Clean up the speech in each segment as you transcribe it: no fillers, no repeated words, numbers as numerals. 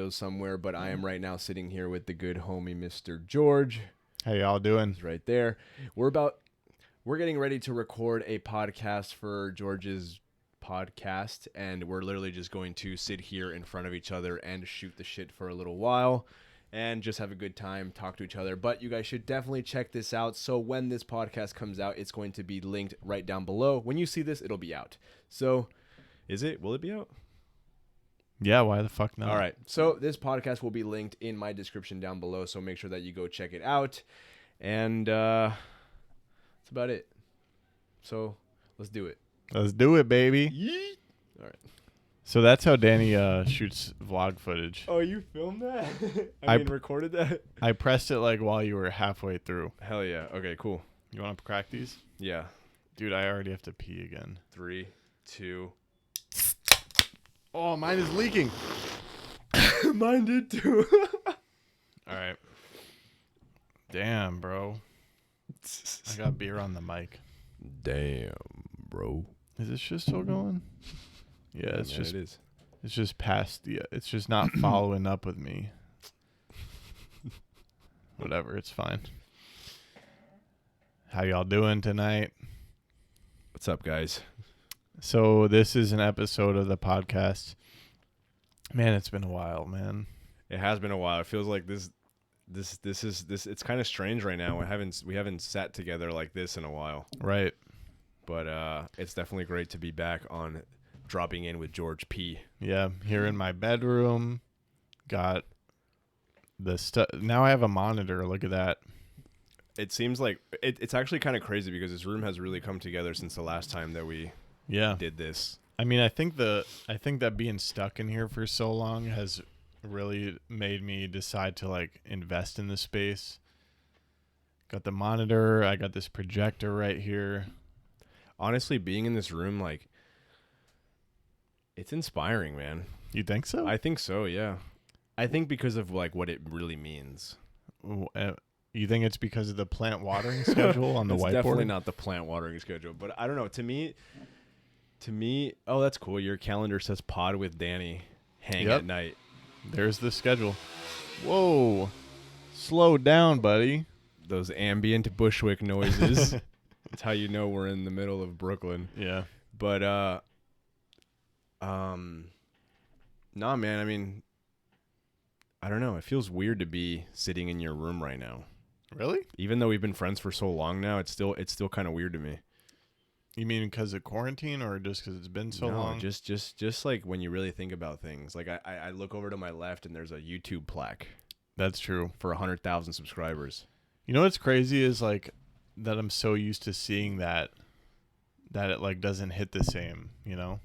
audio somewhere, but I am right now sitting here with the good homie, Mr. George. How y'all doing? He's right there. We're getting ready to record a podcast for George's podcast, and we're literally just going to sit here in front of each other and shoot the shit for a little while and just have a good time, talk to each other. But you guys should definitely check this out. So when this podcast comes out, it's going to be linked right down below. When you see this, it'll be out. So will it be out? Yeah, why the fuck not? All right. So this podcast will be linked in my description down below. So make sure that you go check it out. And that's about it. So let's do it. Let's do it, baby. Yeet. All right. So that's how Danny shoots vlog footage. Oh, you filmed that? I recorded that? I pressed it like while you were halfway through. Hell yeah. Okay, cool. You want to crack these? Yeah. Dude, I already have to pee again. 3, 2. Oh, mine is leaking. Mine did too. All right. Damn, bro. I got beer on the mic. Damn, bro. Is this shit still going? Yeah, It is. It's just past the. It's just not following up with me. Whatever, it's fine. How y'all doing tonight? What's up, guys? So this is an episode of the podcast. Man, it's been a while, man. It has been a while. It feels like this. It's kind of strange right now. We haven't sat together like this in a while. Right. But it's definitely great to be back on dropping in with George P. Yeah, here in my bedroom. Got the stuff. Now I have a monitor. Look at that. It seems like it's actually kind of crazy because this room has really come together since the last time that we did this. I mean, I think that being stuck in here for so long has really made me decide to like invest in the space. Got the monitor. I got this projector right here. Honestly, being in this room, like, it's inspiring, man. You think so? I think so, yeah. I think because of like what it really means. You think it's because of the plant watering schedule on the whiteboard? It's definitely not the plant watering schedule, but I don't know. To me, oh, that's cool. Your calendar says pod with Danny, hang at night. There's the schedule. Whoa. Slow down, buddy. Those ambient Bushwick noises. That's how you know we're in the middle of Brooklyn. Yeah. But, nah, man, I mean, I don't know. It feels weird to be sitting in your room right now. Really? Even though we've been friends for so long now, it's still kind of weird to me. You mean because of quarantine or just because it's been so long? Just like when you really think about things. Like I look over to my left and there's a YouTube plaque. That's true. For 100,000 subscribers. You know what's crazy is like that I'm so used to seeing that it like doesn't hit the same, you know?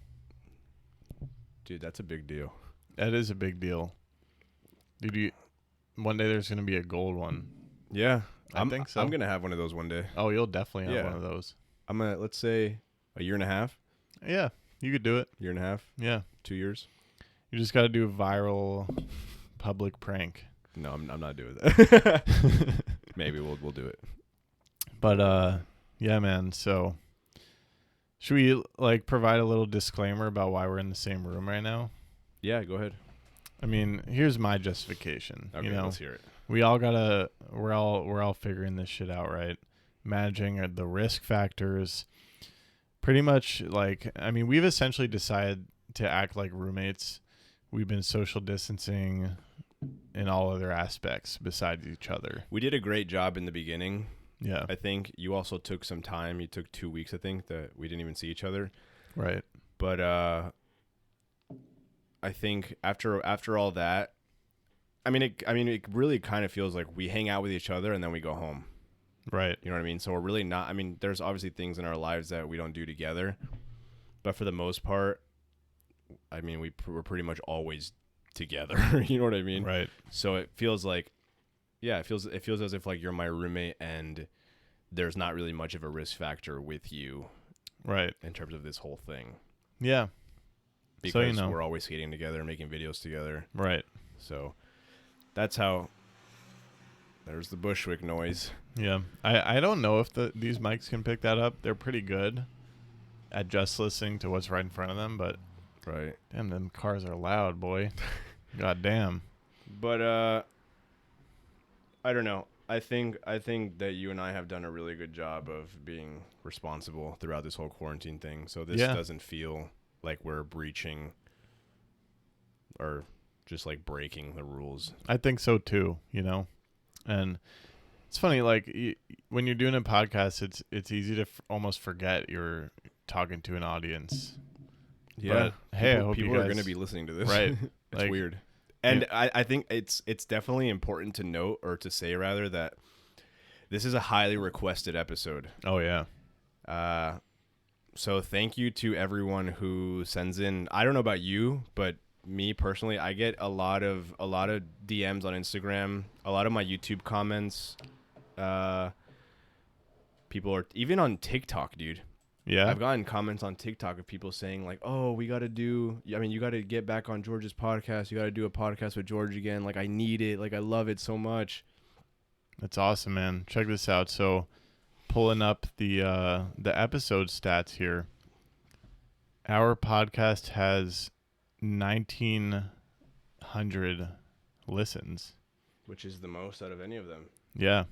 Dude, that's a big deal. That is a big deal. Dude, one day there's going to be a gold one. Yeah. I think so. I'm going to have one of those one day. Oh, you'll definitely have one of those. I'm going to, let's say, a year and a half. Yeah, you could do it. Year and a half? Yeah. 2 years? You just got to do a viral public prank. No, I'm not doing that. Maybe we'll do it. But, yeah, man, so should we, like, provide a little disclaimer about why we're in the same room right now? Yeah, go ahead. I mean, here's my justification. Okay, you know, let's hear it. we're all figuring this shit out, right? Managing the risk factors. Pretty much, like, I mean, we've essentially decided to act like roommates. We've been social distancing in all other aspects besides each other. We did a great job in the beginning. Yeah. I think you also took some time. You took 2 weeks, I think, that we didn't even see each other. Right. But I think after all that, I mean, it really kind of feels like we hang out with each other and then we go home. Right. You know what I mean? So we're really not, I mean, there's obviously things in our lives that we don't do together, but for the most part, I mean, we're pretty much always together. You know what I mean? Right. So it feels like, yeah, it feels as if like you're my roommate and there's not really much of a risk factor with you. Right. In terms of this whole thing. Yeah. Because so, you know, we're always skating together, making videos together. Right. So that's how. There's the Bushwick noise. Yeah. I don't know if these mics can pick that up. They're pretty good at just listening to what's right in front of them, but right. Damn, them cars are loud, boy. God damn. But I don't know. I think that you and I have done a really good job of being responsible throughout this whole quarantine thing. So this doesn't feel like we're breaching or just like breaking the rules. I think so too, And it's funny, like when you're doing a podcast, it's easy to almost forget you're talking to an audience. Yeah. But, hey, I hope people you guys are going to be listening to this. Right. It's like, weird. And I think it's definitely important to note, or to say rather, that this is a highly requested episode. Oh yeah. So thank you to everyone who sends in. I don't know about you, but me personally, I get a lot of DMs on Instagram, a lot of my YouTube comments. People are even on TikTok, dude. Yeah. I've gotten comments on TikTok of people saying like, "Oh, you got to get back on George's podcast. You got to do a podcast with George again. Like, I need it. Like, I love it so much." That's awesome, man. Check this out. So, pulling up the episode stats here. Our podcast has 1,900 listens, which is the most out of any of them. Yeah.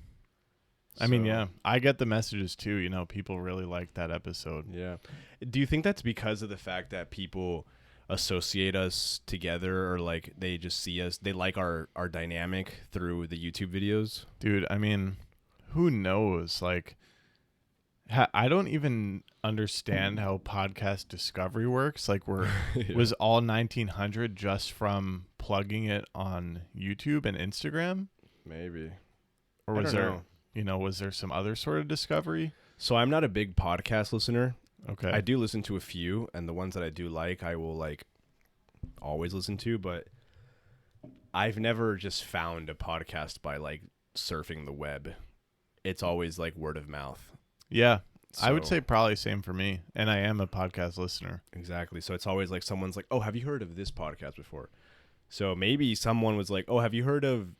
I mean, yeah, I get the messages too. People really like that episode. Yeah. Do you think that's because of the fact that people associate us together, or like they just see us, they like our dynamic through the YouTube videos? Dude, I mean, who knows? Like, I don't even understand how podcast discovery works. Like, was all 1,900 just from plugging it on YouTube and Instagram? Maybe. Or was there... was there some other sort of discovery? So I'm not a big podcast listener. Okay. I do listen to a few, and the ones that I do like, I will like always listen to, but I've never just found a podcast by like surfing the web. It's always like word of mouth. Yeah. So, I would say probably same for me, and I am a podcast listener. Exactly. So it's always like someone's like, "Oh, have you heard of this podcast before?" So maybe someone was like, "Oh, have you heard of,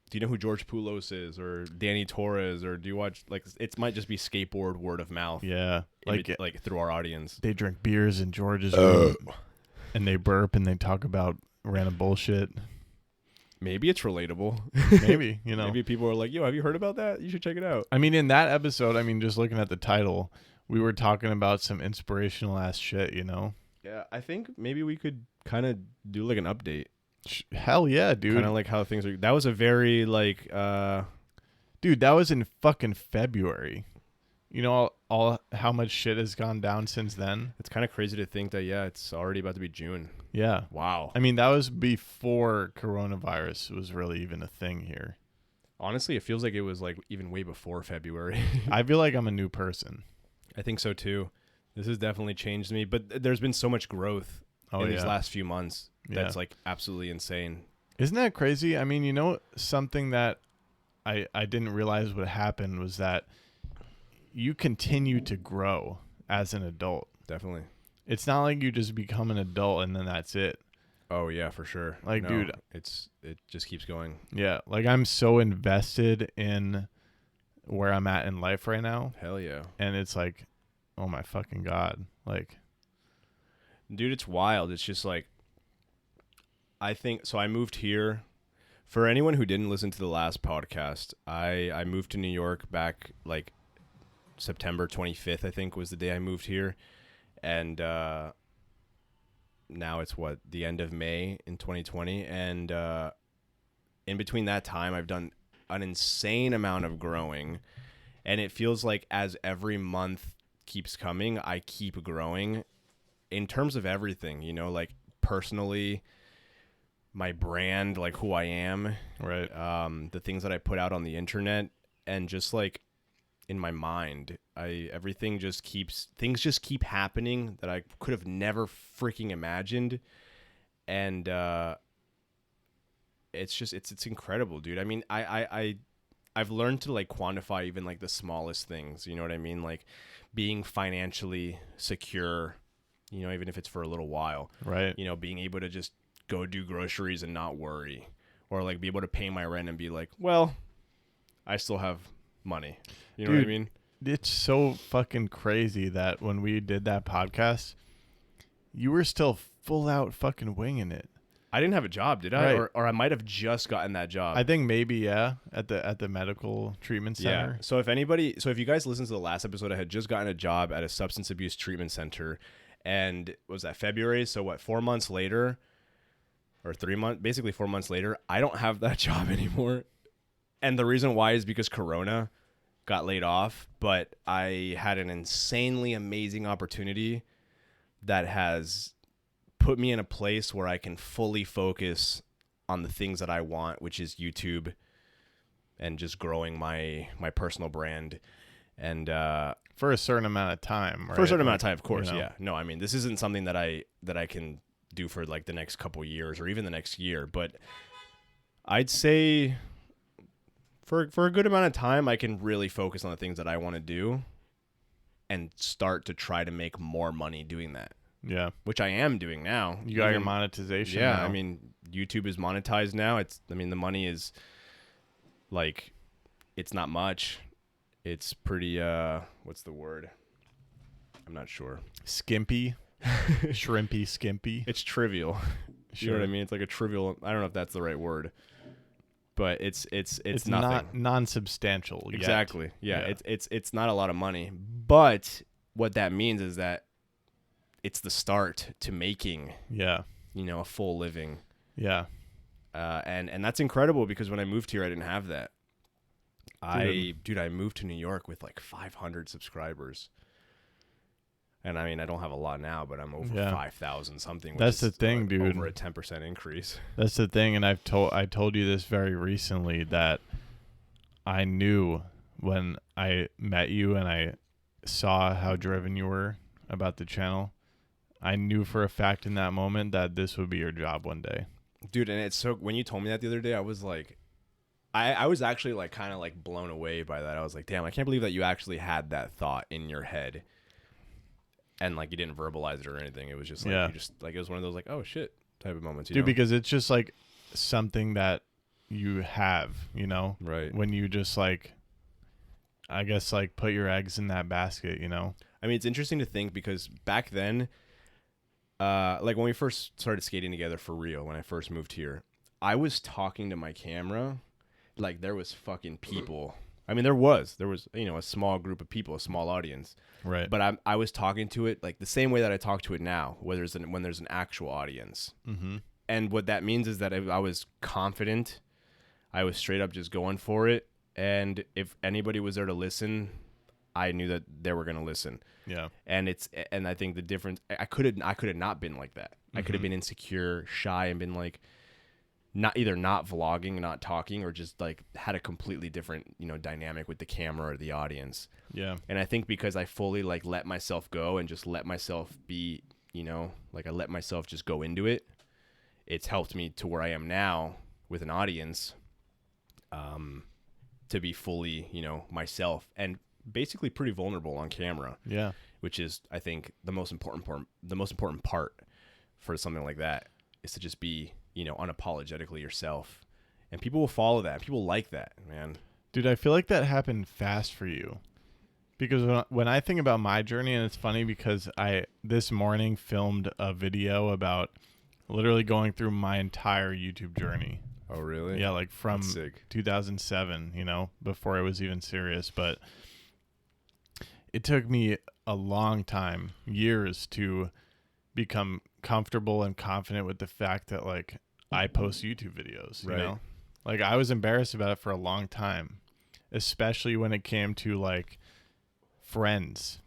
do you know who George Poulos is, or Danny Torres, or do you watch," like, it might just be skateboard word of mouth. Yeah. Like through our audience. They drink beers in George's room, and they burp and they talk about random bullshit. Maybe it's relatable. Maybe, Maybe people are like, "Yo, have you heard about that? You should check it out." I mean, in that episode, just looking at the title, we were talking about some inspirational ass shit, Yeah, I think maybe we could kind of do like an update. Hell yeah, dude. Kind of like how things are. That was a very like dude, that was in fucking February. All how much shit has gone down since then. It's kind of crazy to think that it's already about to be June. Yeah. Wow. I mean, that was before coronavirus was really even a thing here. Honestly, it feels like it was like even way before February. I feel like I'm a new person. I think so too. This has definitely changed me, but there's been so much growth in these last few months. That's like absolutely insane. Isn't that crazy? I mean, something that I didn't realize would happen was that you continue to grow as an adult. Definitely. It's not like you just become an adult and then that's it. Oh yeah, for sure. Like, dude, it just keeps going. Yeah, like I'm so invested in where I'm at in life right now. Hell yeah. And it's like, oh my fucking God. Like, dude, it's wild. It's just like, I think, so I moved here. For anyone who didn't listen to the last podcast, I moved to New York back like September 25th, I think was the day I moved here. And now it's the end of May in 2020. And in between that time, I've done an insane amount of growing. And it feels like as every month keeps coming, I keep growing in terms of everything, like personally, my brand, like who I am, right? The things that I put out on the internet, and just like in my mind, things just keep happening that I could have never freaking imagined, and it's incredible, dude. I mean, I've learned to like quantify even like the smallest things, you know what I mean? Like being financially secure, even if it's for a little while, right? Being able to just go do groceries and not worry, or like be able to pay my rent and be like, well, I still have money. You know what I mean? It's so fucking crazy that when we did that podcast, you were still full out fucking winging it. I didn't have a job, did I? Right. Or I might have just gotten that job. I think maybe, yeah, at the medical treatment center. Yeah. So if you guys listened to the last episode, I had just gotten a job at a substance abuse treatment center, and what was that, February? So what, 4 months later, or 3 months, basically 4 months later, I don't have that job anymore. And the reason why is because Corona got laid off, but I had an insanely amazing opportunity that has put me in a place where I can fully focus on the things that I want, which is YouTube and just growing my personal brand. And For a certain amount of time, right? for a certain amount of time, of course, you know. yeah. No, I mean, this isn't something that I can do for like the next couple years or even the next year, but I'd say for a good amount of time, I can really focus on the things that I want to do and start to try to make more money doing that. Yeah. Which I am doing now. You got your monetization. Yeah, now. I mean, YouTube is monetized now. The money is like, it's not much. It's pretty, what's the word? I'm not sure. Skimpy. Shrimpy, skimpy. It's trivial. Sure. You know what I mean? It's like a trivial, I don't know if that's the right word, but it's nothing. Not non-substantial. Exactly. Yet. Yeah. It's not a lot of money, but what that means is that it's the start to making, a full living. Yeah. And that's incredible because when I moved here, I didn't have that. I moved to New York with like 500 subscribers. And I mean, I don't have a lot now, but I'm over 5,000 something. That's the thing, dude. Over a 10% increase. That's the thing. And I told you this very recently that I knew when I met you and I saw how driven you were about the channel. I knew for a fact in that moment that this would be your job one day. Dude, and it's so, when you told me that the other day, I was like, I was actually like kind of like blown away by that. I was like, damn, I can't believe that you actually had that thought in your head. And like you didn't verbalize it or anything. It was just like, you just like, it was one of those like, oh shit type of moments. Dude, because it's just like something that you have, right? When you just like, I guess like put your eggs in that basket, I mean, it's interesting to think because back then, like when we first started skating together for real, when I first moved here, I was talking to my camera like there was fucking people. I mean, there was, a small group of people, a small audience. Right. But I was talking to it like the same way that I talk to it now, when there's an actual audience. Mm-hmm. And what that means is that I was confident. I was straight up just going for it. And if anybody was there to listen, I knew that they were going to listen. Yeah. And I think the difference, I could have not been like that. Mm-hmm. I could have been insecure, shy, and been like, not vlogging, not talking, or just like had a completely different, dynamic with the camera or the audience. Yeah. And I think because I fully like let myself go and just let myself be, like I let myself just go into it, it's helped me to where I am now with an audience, to be fully, myself and basically pretty vulnerable on camera. Yeah. Which is, I think, the most important part for something like that is to just be, unapologetically yourself. And people will follow that. People like that, man. Dude, I feel like that happened fast for you. Because when I think about my journey, and it's funny because I this morning filmed a video about literally going through my entire YouTube journey. Oh, really? Yeah, like from 2007, before I was even serious. But it took me a long time, years, to become comfortable and confident with the fact that like I post YouTube videos, you know? Like I was embarrassed about it for a long time, especially when it came to like friends.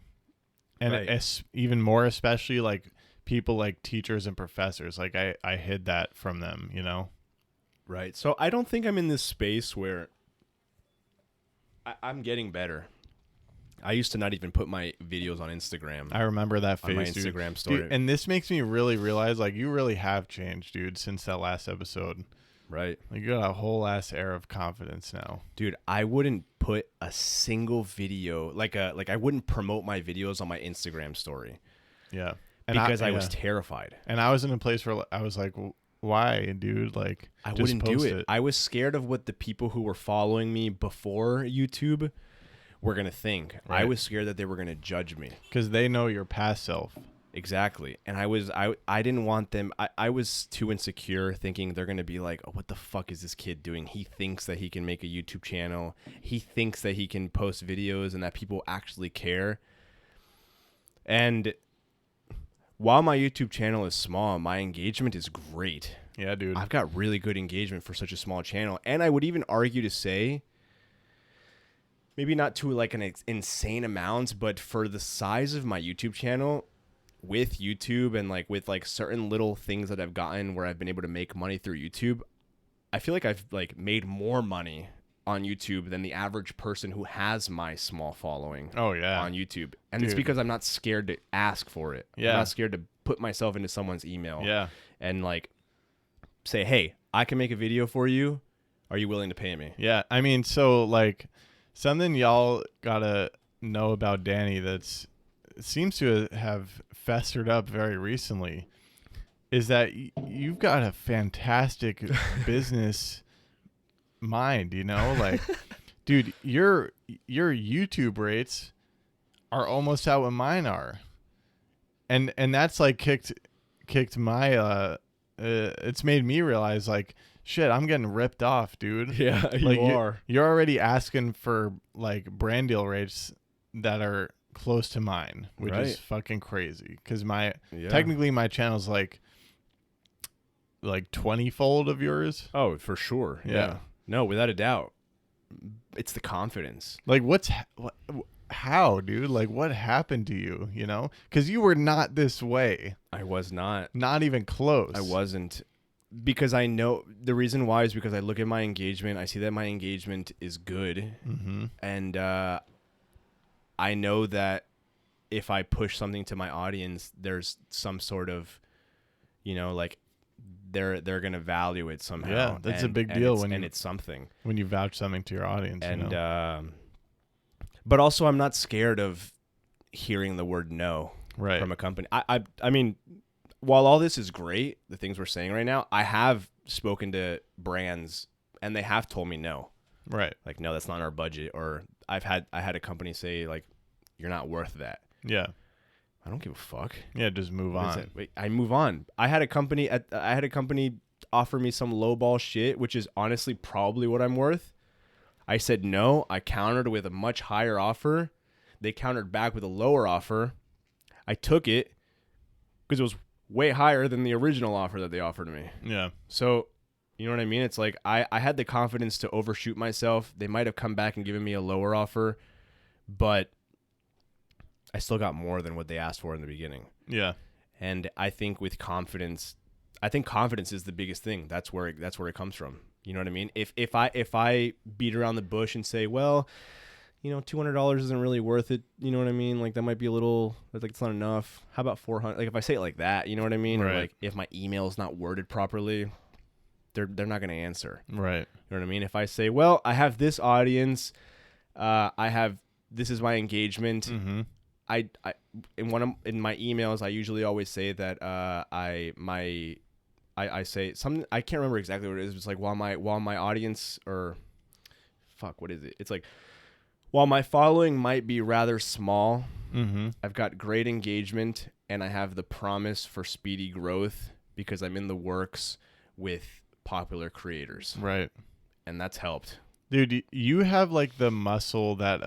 And even more especially like people like teachers and professors. Like I hid that from them, Right. So I don't think I'm in this space where I'm getting better. I used to not even put my videos on Instagram. I remember that phase, on my Instagram story. Dude, and this makes me really realize, like, you really have changed, dude, since that last episode. Right. Like, you got a whole ass air of confidence now. Dude, I wouldn't put a single video, like I wouldn't promote my videos on my Instagram story. Yeah. Because I was terrified. And I was in a place where I was like, why, dude? Like, I just wouldn't do it. I was scared of what the people who were following me before YouTube were going to think. Right. I was scared that they were going to judge me. Because they know your past self. Exactly. And I didn't want them. I was too insecure thinking they're going to be like, oh, what the fuck is this kid doing? He thinks that he can make a YouTube channel. He thinks that he can post videos and that people actually care. And while my YouTube channel is small, my engagement is great. Yeah, dude. I've got really good engagement for such a small channel. And I would even argue to say, maybe not to like an insane amount, but for the size of my YouTube channel, with YouTube and like with like certain little things that I've gotten where I've been able to make money through YouTube, I feel like I've like made more money on YouTube than the average person who has my small following on YouTube. And it's because I'm not scared to ask for it. Yeah. I'm not scared to put myself into someone's email and like say, hey, I can make a video for you. Are you willing to pay me? Yeah. I mean, so like something y'all gotta know about Danny that's seems to have festered up very recently is that you've got a fantastic business mind, you know, like dude, your YouTube rates are almost out what mine are. And that's like kicked my it's made me realize like shit, I'm getting ripped off, dude. Yeah, like, you are. You're already asking for like brand deal rates that are close to mine, which is fucking crazy. Because technically my channel's like 20-fold of yours. Oh, for sure. Yeah. No, without a doubt. It's the confidence. Like how, dude? Like what happened to you? You know, because you were not this way. I was not even close. I wasn't. Because I know the reason why is because I look at my engagement. I see that my engagement is good. Mm-hmm. And I know that if I push something to my audience, there's some sort of, you know, like they're going to value it somehow. Yeah, that's a big deal when it's something. When you vouch something to your audience. And, you know? But also I'm not scared of hearing the word no from a company. I mean, while all this is great, the things we're saying right now, I have spoken to brands and they have told me no. Right. Like, no, that's not in our budget. Or I had a company say like, you're not worth that. Yeah. I don't give a fuck. Yeah, just move on. Wait, I move on. I had a company offer me some lowball shit, which is honestly probably what I'm worth. I said no. I countered with a much higher offer. They countered back with a lower offer. I took it because it was way higher than the original offer that they offered me. Yeah. So, you know what I mean? It's like I had the confidence to overshoot myself. They might have come back and given me a lower offer, but I still got more than what they asked for in the beginning. Yeah. And I think with confidence, confidence is the biggest thing. That's where it comes from. You know what I mean? If I beat around the bush and say, well, you know, $200 isn't really worth it. You know what I mean? Like that might be a little, like it's not enough. How about 400? Like if I say it like that, you know what I mean? Right. Or like if my email is not worded properly, they're not going to answer. Right. You know what I mean? If I say, well, I have this audience, this is my engagement. Mm-hmm. In my emails, I usually always say that I say something. I can't remember exactly what it is. It's like while my audience what is it? It's like while my following might be rather small, I've got great engagement and I have the promise for speedy growth because I'm in the works with popular creators. Right. And that's helped. Dude, you have like the muscle that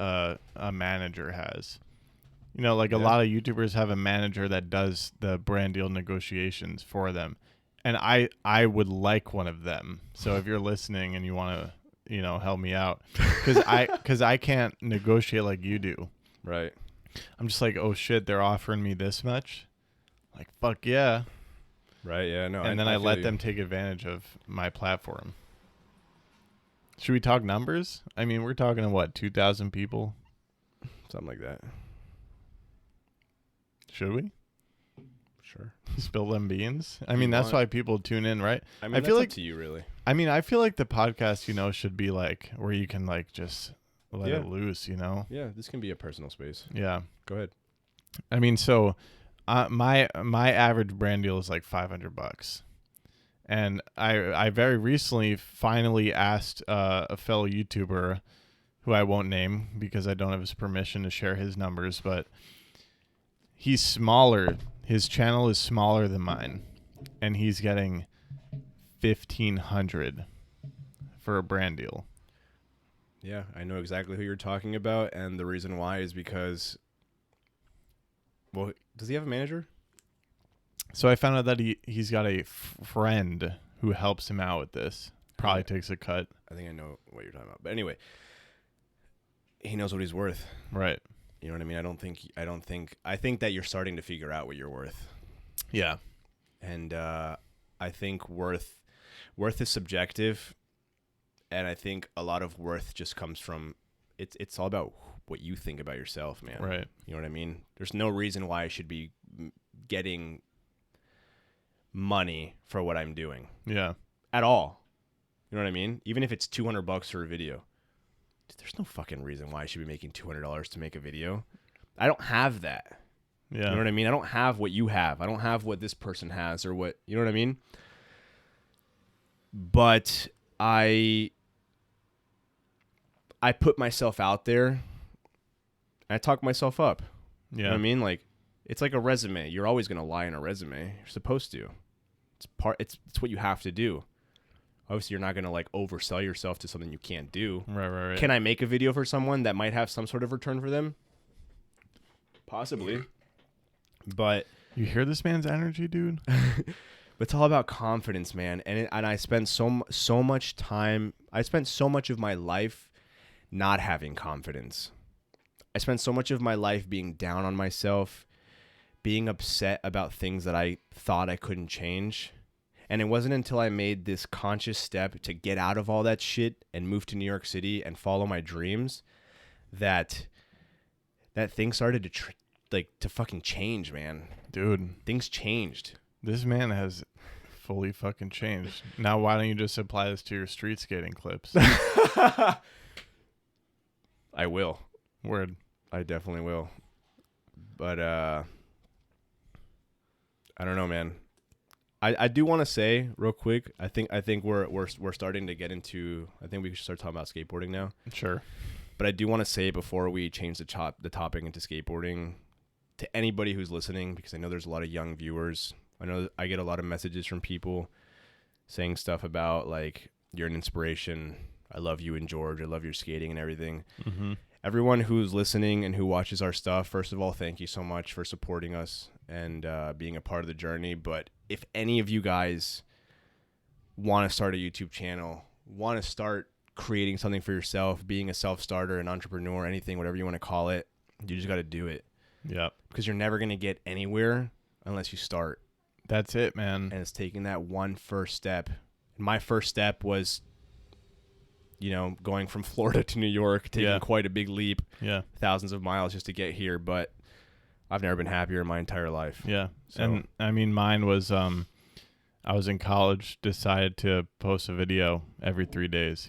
a manager has. You know, like a lot of YouTubers have a manager that does the brand deal negotiations for them. And I would like one of them. So if you're listening and you want to, you know, help me out, because I can't negotiate like you do. Right. I'm just like, oh shit, they're offering me this much. Like, fuck yeah. Right. Yeah. No. And then I let them take advantage of my platform. Should we talk numbers? I mean, we're talking to what, 2,000 people? Something like that. Should we? Sure. Spill them beans. I mean, that's why people tune in, right? I mean, I feel like up to you, really. I mean, I feel like the podcast, you know, should be like where you can like just let it loose, you know? Yeah, this can be a personal space. Yeah. Go ahead. I mean, so my average brand deal is like $500. And I very recently finally asked a fellow YouTuber who I won't name because I don't have his permission to share his numbers, but he's smaller. his channel is smaller than mine, and he's getting $1,500 for a brand deal. Yeah, I know exactly who you're talking about, and the reason why is because, well, does he have a manager? So I found out that he's got a friend who helps him out with this. Probably takes a cut. I think I know what you're talking about. But anyway, he knows what he's worth. Right. You know what I mean? I think that you're starting to figure out what you're worth. Yeah. And I think worth is subjective, and I think a lot of worth just comes from it's all about what you think about yourself, man. Right. You know what I mean? There's no reason why I should be getting money for what I'm doing. Yeah. At all. You know what I mean? Even if it's $200 for a video. There's no fucking reason why I should be making $200 to make a video. I don't have that. Yeah. You know what I mean? I don't have what you have. I don't have what this person has or what, you know what I mean? But I put myself out there and I talk myself up. Yeah. You know what I mean? Like, it's like a resume. You're always going to lie in a resume. You're supposed to. It's what you have to do. Obviously, you're not going to like oversell yourself to something you can't do. Right. Can I make a video for someone that might have some sort of return for them? Possibly. But you hear this man's energy, dude? but it's all about confidence, man. And I spend so much time. I spent so much of my life not having confidence. I spent so much of my life being down on myself, being upset about things that I thought I couldn't change. And it wasn't until I made this conscious step to get out of all that shit and move to New York City and follow my dreams that things started to fucking change, man. Dude. Things changed. This man has fully fucking changed. Now, why don't you just apply this to your street skating clips? I will. Word. I definitely will. But I don't know, man. I do want to say real quick. I think we're starting to get into. I think we should start talking about skateboarding now. Sure. But I do want to say before we change the topic into skateboarding, to anybody who's listening, because I know there's a lot of young viewers. I know I get a lot of messages from people saying stuff about like, you're an inspiration. I love you and George. I love your skating and everything. Mm-hmm. Everyone who's listening and who watches our stuff, first of all, thank you so much for supporting us and being a part of the journey. But if any of you guys want to start a YouTube channel, want to start creating something for yourself, being a self-starter, an entrepreneur, anything, whatever you want to call it, you just got to do it. Yeah. Because you're never going to get anywhere unless you start. That's it, man. And it's taking that one first step. My first step was, going from Florida to New York, taking quite a big leap. Yeah. Thousands of miles just to get here. But I've never been happier in my entire life. Yeah. So. And I mean, mine was, I was in college, decided to post a video every 3 days,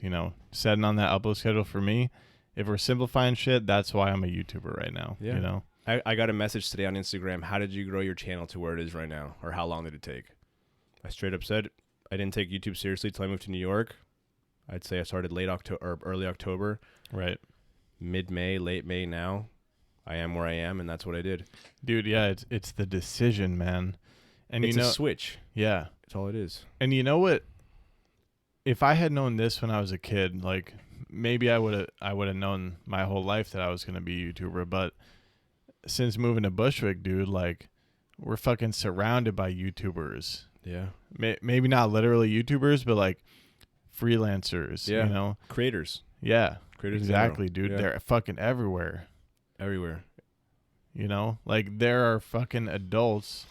setting on that upload schedule for me. If we're simplifying shit, that's why I'm a YouTuber right now. Yeah. I got a message today on Instagram. How did you grow your channel to where it is right now? Or how long did it take? I straight up said I didn't take YouTube seriously till I moved to New York. I'd say I started late October or early October. Right. Mid-May, late May now. I am where I am, and that's what I did. Dude, yeah, it's the decision, man. And it's a switch. Yeah. That's all it is. And you know what? If I had known this when I was a kid, like maybe I would have known my whole life that I was going to be a YouTuber, but since moving to Bushwick, dude, like we're fucking surrounded by YouTubers. Yeah. Maybe not literally YouTubers, but like freelancers, creators. Yeah. Creators. Exactly, dude. Yeah. They're fucking everywhere. Everywhere. Like there are fucking adults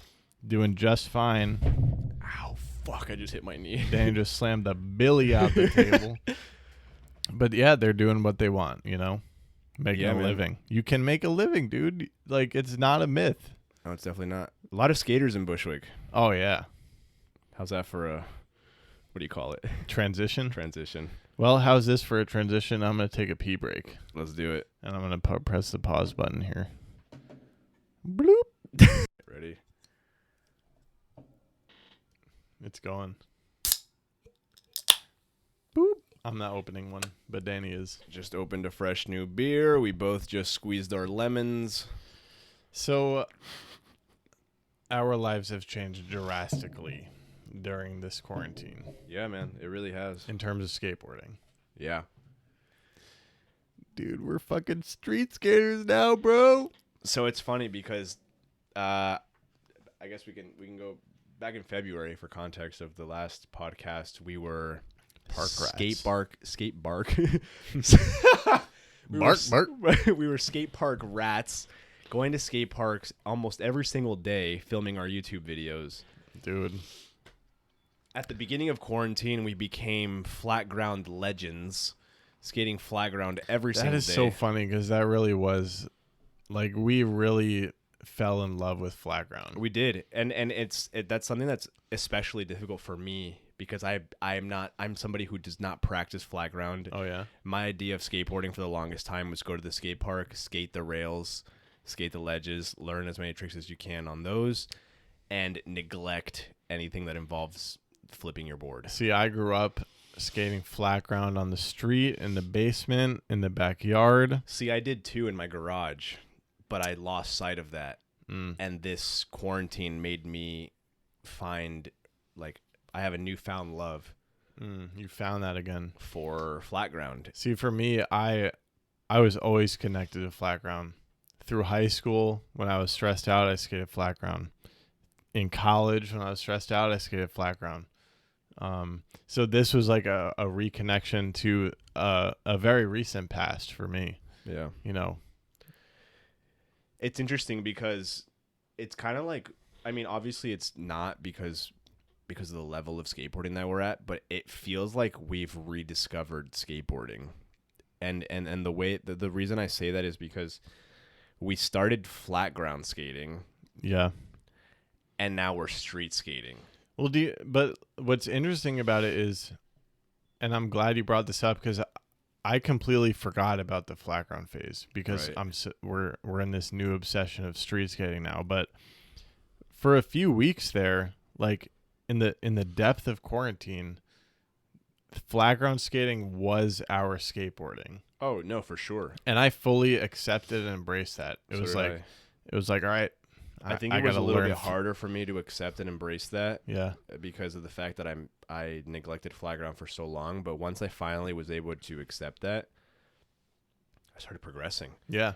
doing just fine. Ow, fuck, I just hit my knee. Danny just slammed the billy out the table. But yeah, they're doing what they want, making a living. You can make a living, dude. Like, it's not a myth. No, it's definitely not. A lot of skaters in Bushwick. Oh, yeah. How's that for a, what do you call it? Transition? Transition. Well, how's this for a transition? I'm going to take a pee break. Let's do it. And I'm going to press the pause button here. Bloop. Ready? It's going. Boop. I'm not opening one, but Danny is. Just opened a fresh new beer. We both just squeezed our lemons. So, our lives have changed drastically during this quarantine Yeah, man, it really has. in terms of skateboarding. Yeah. Dude, we're fucking street skaters now, bro. So it's funny because I guess we can go back in February for context of the last podcast. We were skate park we were skate park rats going to skate parks almost every single day filming our YouTube videos. Dude. At the beginning of quarantine, we became flat ground legends, skating flat ground every single day. That is so funny because that really was, like, we really fell in love with flat ground. We did, and that's something that's especially difficult for me because I'm somebody who does not practice flat ground. Oh yeah. My idea of skateboarding for the longest time was go to the skate park, skate the rails, skate the ledges, learn as many tricks as you can on those, and neglect anything that involves flipping your board. See, I grew up skating flat ground on the street, in the basement, in the backyard. See, I did too in my garage, but I lost sight of that. And this quarantine made me find, like, I have a newfound love. You found that again. For flat ground. See, for me, I was always connected to flat ground. Through high school, when I was stressed out, I skated flat ground. In college, when I was stressed out, I skated flat ground. So this was like a reconnection to a very recent past for me. Yeah. You know, it's interesting because it's kind of like, I mean, obviously it's not because of the level of skateboarding that we're at, but it feels like we've rediscovered skateboarding. And the way, the reason I say that is because we started flat ground skating. Yeah. And now we're street skating. Well, but what's interesting about it is, and I'm glad you brought this up because I completely forgot about the flat ground phase because right. we're in this new obsession of street skating now. But for a few weeks there, like in the depth of quarantine, flat ground skating was our skateboarding. Oh no, for sure. And I fully accepted and embraced that. It was like, all right. I think it was a little bit harder for me to accept and embrace that. Yeah. Because of the fact that I neglected flat ground for so long. But once I finally was able to accept that, I started progressing. Yeah.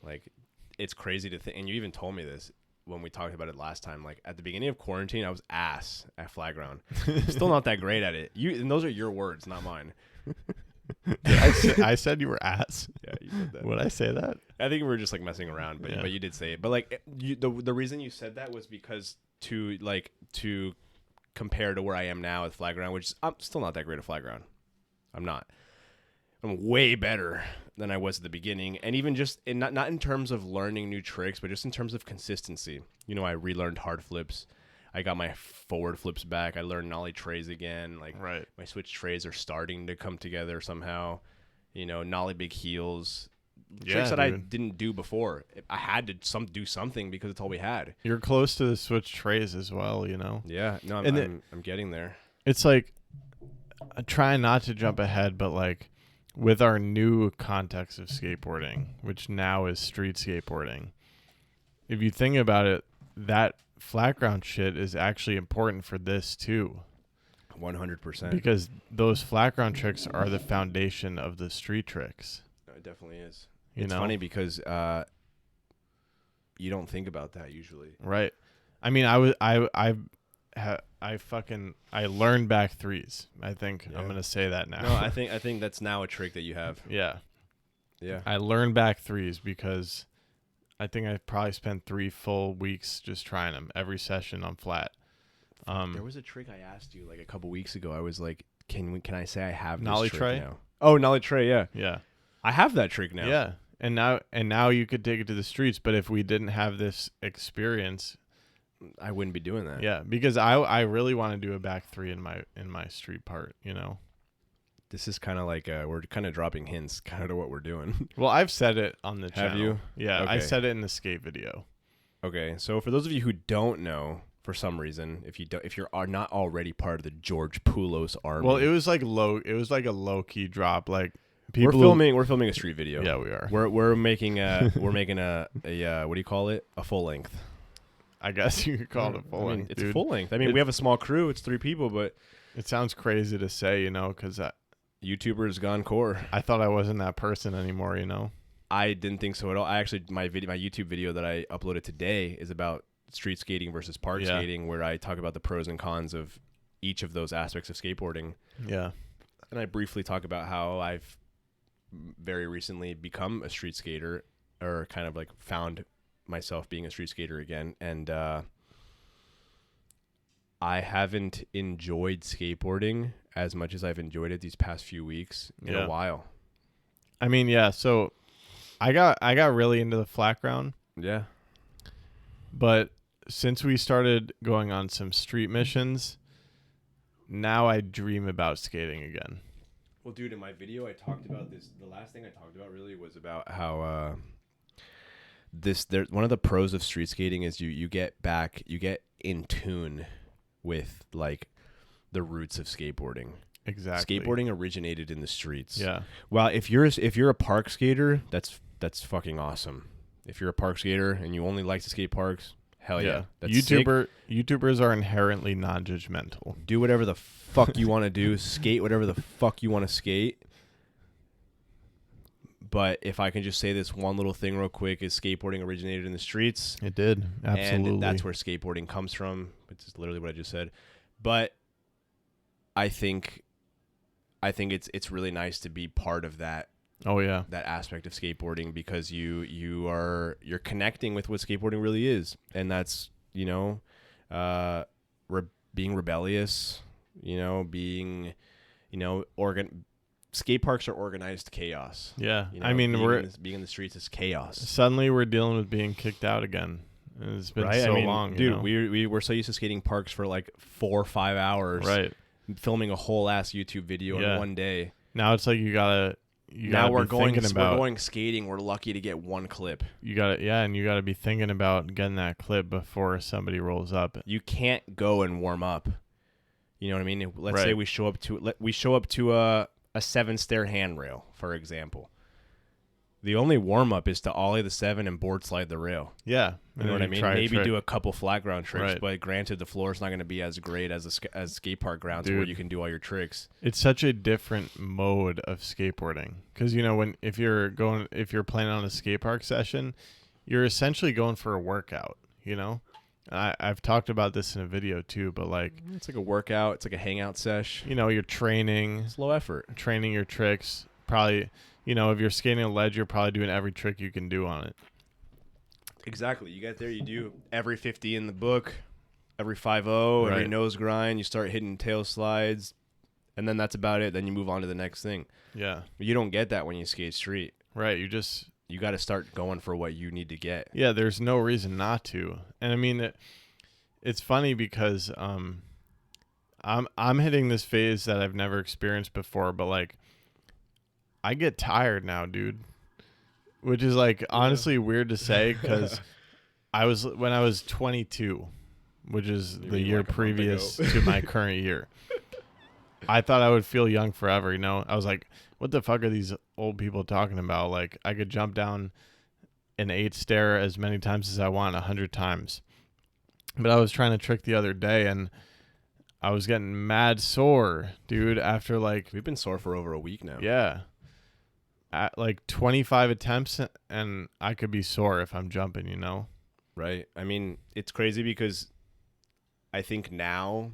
Like, it's crazy to think. And you even told me this when we talked about it last time. Like, at the beginning of quarantine, I was ass at flat ground. Still not that great at it. And those are your words, not mine. I said you were ass. Yeah, you said that. Would I say that? I think we were just like messing around, but you did say it. But like the reason you said that was because to compare to where I am now with flat ground, which I'm still not that great at flat ground. I'm not. I'm way better than I was at the beginning, and even just not in terms of learning new tricks, but just in terms of consistency. You know, I relearned hard flips. I got my forward flips back. I learned nollie trays again. Like, right. My switch trays are starting to come together somehow. You know, nollie big heels. Tricks that I didn't do before. I had to do something because it's all we had. You're close to the switch trays as well, you know? Yeah. No, I'm getting there. It's like, trying not to jump ahead, but like with our new context of skateboarding, which now is street skateboarding, if you think about it, that flat ground shit is actually important for this too. 100%. Because those flat ground tricks are the foundation of the street tricks. It definitely is. It's funny because you don't think about that usually. Right. I mean, I learned back threes. I think I'm gonna say that now. No, I think that's now a trick that you have. Yeah. Yeah. I learned back threes because I think I probably spent 3 full weeks just trying them every session on flat. There was a trick I asked you like a couple weeks ago. I was like, can I say I have this nollie trick tray now? Oh, nollie tray, yeah. Yeah. I have that trick now. Yeah. And now you could take it to the streets, but if we didn't have this experience, I wouldn't be doing that. Yeah, because I really want to do a back three in my street part, you know. This is kind of like we're kind of dropping hints kind of to what we're doing. Well, I've said it on the channel. Have you? Yeah, okay. I said it in the skate video. Okay, so for those of you who don't know, for some reason, if you are not already part of the George Poulos army. Well, it was like a low key drop. Like we're filming a street video. Yeah, we are. We're making a what do you call it? A full length. I guess you could call it a full length, it's dude. full length. I mean, we have a small crew. It's 3 people, but it sounds crazy to say, you know, because YouTubers gone core. I thought I wasn't that person anymore, you know. I didn't think so at all. I actually my YouTube video that I uploaded today is about street skating versus park skating, where I talk about the pros and cons of each of those aspects of skateboarding. Yeah. And I briefly talk about how I've very recently become a street skater, or kind of like found myself being a street skater again. And I haven't enjoyed skateboarding as much as I've enjoyed it these past few weeks in a while. I mean, yeah, so I got really into the flat ground. Yeah. But since we started going on some street missions, now I dream about skating again. Well, dude, in my video I talked about this. The last thing I talked about really was about how one of the pros of street skating is you get in tune with like the roots of skateboarding. Exactly. Skateboarding originated in the streets. Yeah. Well, if you're a park skater, that's fucking awesome. If you're a park skater and you only like to skate parks, hell yeah. That's YouTubers are inherently non-judgmental. Do whatever the fuck you want to do. Skate whatever the fuck you want to skate. But if I can just say this one little thing real quick, is skateboarding originated in the streets. It did. Absolutely. And that's where skateboarding comes from. It's literally what I just said. But I think it's really nice to be part of that. Oh yeah. That aspect of skateboarding, because you're connecting with what skateboarding really is. And that's, you know, being rebellious, you know, being, you know, skate parks are organized chaos. Yeah. You know, I mean, being in the streets is chaos. Suddenly we're dealing with being kicked out again. It's been so long, dude. You know? We were so used to skating parks for like 4 or 5 hours, right? Filming a whole ass YouTube video in one day. Now it's like you gotta we're going skating. We're lucky to get one clip. You gotta be thinking about getting that clip before somebody rolls up. You can't go and warm up. You know what I mean? Let's say we show up to a 7-stair handrail, for example. The only warm up is to ollie the 7 and board slide the rail. Yeah, you know what I mean. Maybe do a couple flat ground tricks, but granted, the floor is not going to be as great as skate park grounds, where you can do all your tricks. It's such a different mode of skateboarding, because you know if you're planning on a skate park session, you're essentially going for a workout. You know, I've talked about this in a video too, but like it's like a workout. It's like a hangout sesh. You know, you're training. It's low effort. Training your tricks. Probably, you know, if you're skating a ledge, you're probably doing every trick you can do on it. Exactly. You get there, you do every 50 in the book, every 5-0, every nose grind. You start hitting tail slides, and then that's about it. Then you move on to the next thing. Yeah. You don't get that when you skate street. Right. You got to start going for what you need to get. Yeah, there's no reason not to. And I mean, it's funny because I'm hitting this phase that I've never experienced before, but like I get tired now, dude. Which is like honestly weird to say, because when I was 22, which is the year previous to my current year, I thought I would feel young forever, you know? I was like, what the fuck are these old people talking about? Like, I could jump down an 8-stair as many times as I want, 100 times. But I was trying to trick the other day, and I was getting mad sore, dude, after like... We've been sore for over a week now. Yeah. At like 25 attempts, and I could be sore if I'm jumping, you know? Right. I mean, it's crazy because I think now...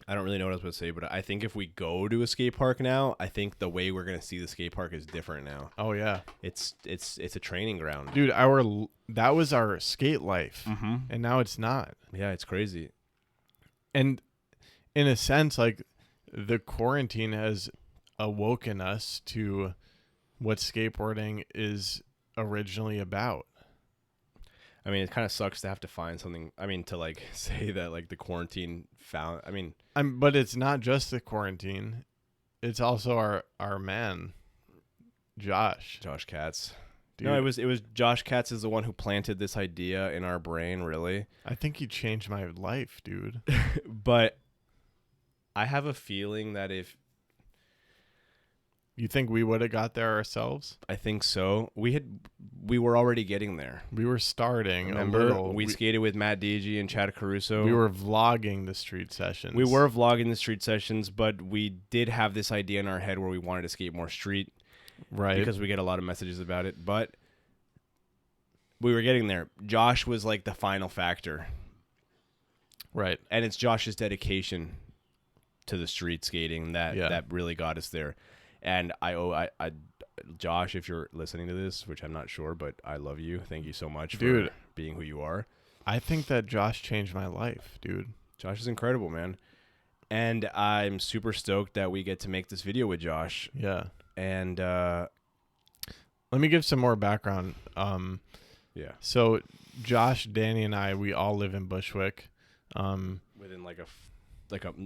I don't really know what I was about to say, but I think if we go to a skate park now, I think the way we're gonna see the skate park is different now. Oh yeah, it's a training ground, dude. That was our skate life, and now it's not. Yeah, it's crazy. And in a sense, like the quarantine has awoken us to what skateboarding is originally about. I mean, it kind of sucks to have to find something. I mean, to like say that like the quarantine found. I mean, but it's not just the quarantine; it's also our man, Josh Katz. Dude. No, it was Josh Katz is the one who planted this idea in our brain. Really, I think he changed my life, dude. But I have a feeling that if You think we would have got there ourselves? I think so. We were already getting there. We were starting. Remember, a little. we skated with Matt Deege and Chad Caruso. We were vlogging the street sessions. We were vlogging the street sessions, but we did have this idea in our head where we wanted to skate more street. Right. Because we get a lot of messages about it. But we were getting there. Josh was like the final factor. Right. And it's Josh's dedication to the street skating that really got us there. And I Josh, if you're listening to this, which I'm not sure, but I love you. Thank you so much for being who you are. I think that Josh changed my life, dude. Josh is incredible, man. And I'm super stoked that we get to make this video with Josh. Yeah. And let me give some more background. Yeah. So Josh, Danny, and I, we all live in Bushwick. Within like a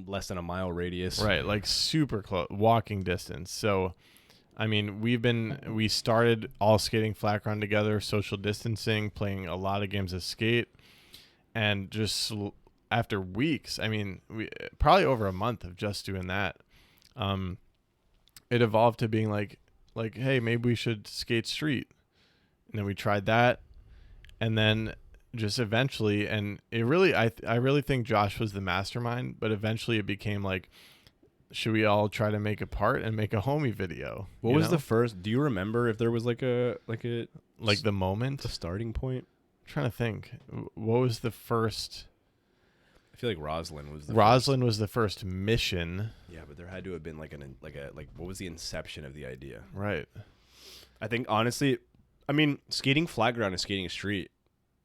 less than a mile radius. Right, like super close, walking distance. So, I mean, we started all skating flat ground together, social distancing, playing a lot of games of skate, and just after weeks, I mean, we probably over a month of just doing that, it evolved to being like, hey, maybe we should skate street, and then we tried that, and then just eventually, and it really, I really think Josh was the mastermind, but eventually it became like, should we all try to make a part and make a homie video? What was the first? Do you remember if there was like the moment, the starting point? I'm trying to think. What was the first? I feel like Roslyn was the first mission. Yeah, but there had to have been like what was the inception of the idea? Right. I think honestly, I mean, skating flat ground is skating a street.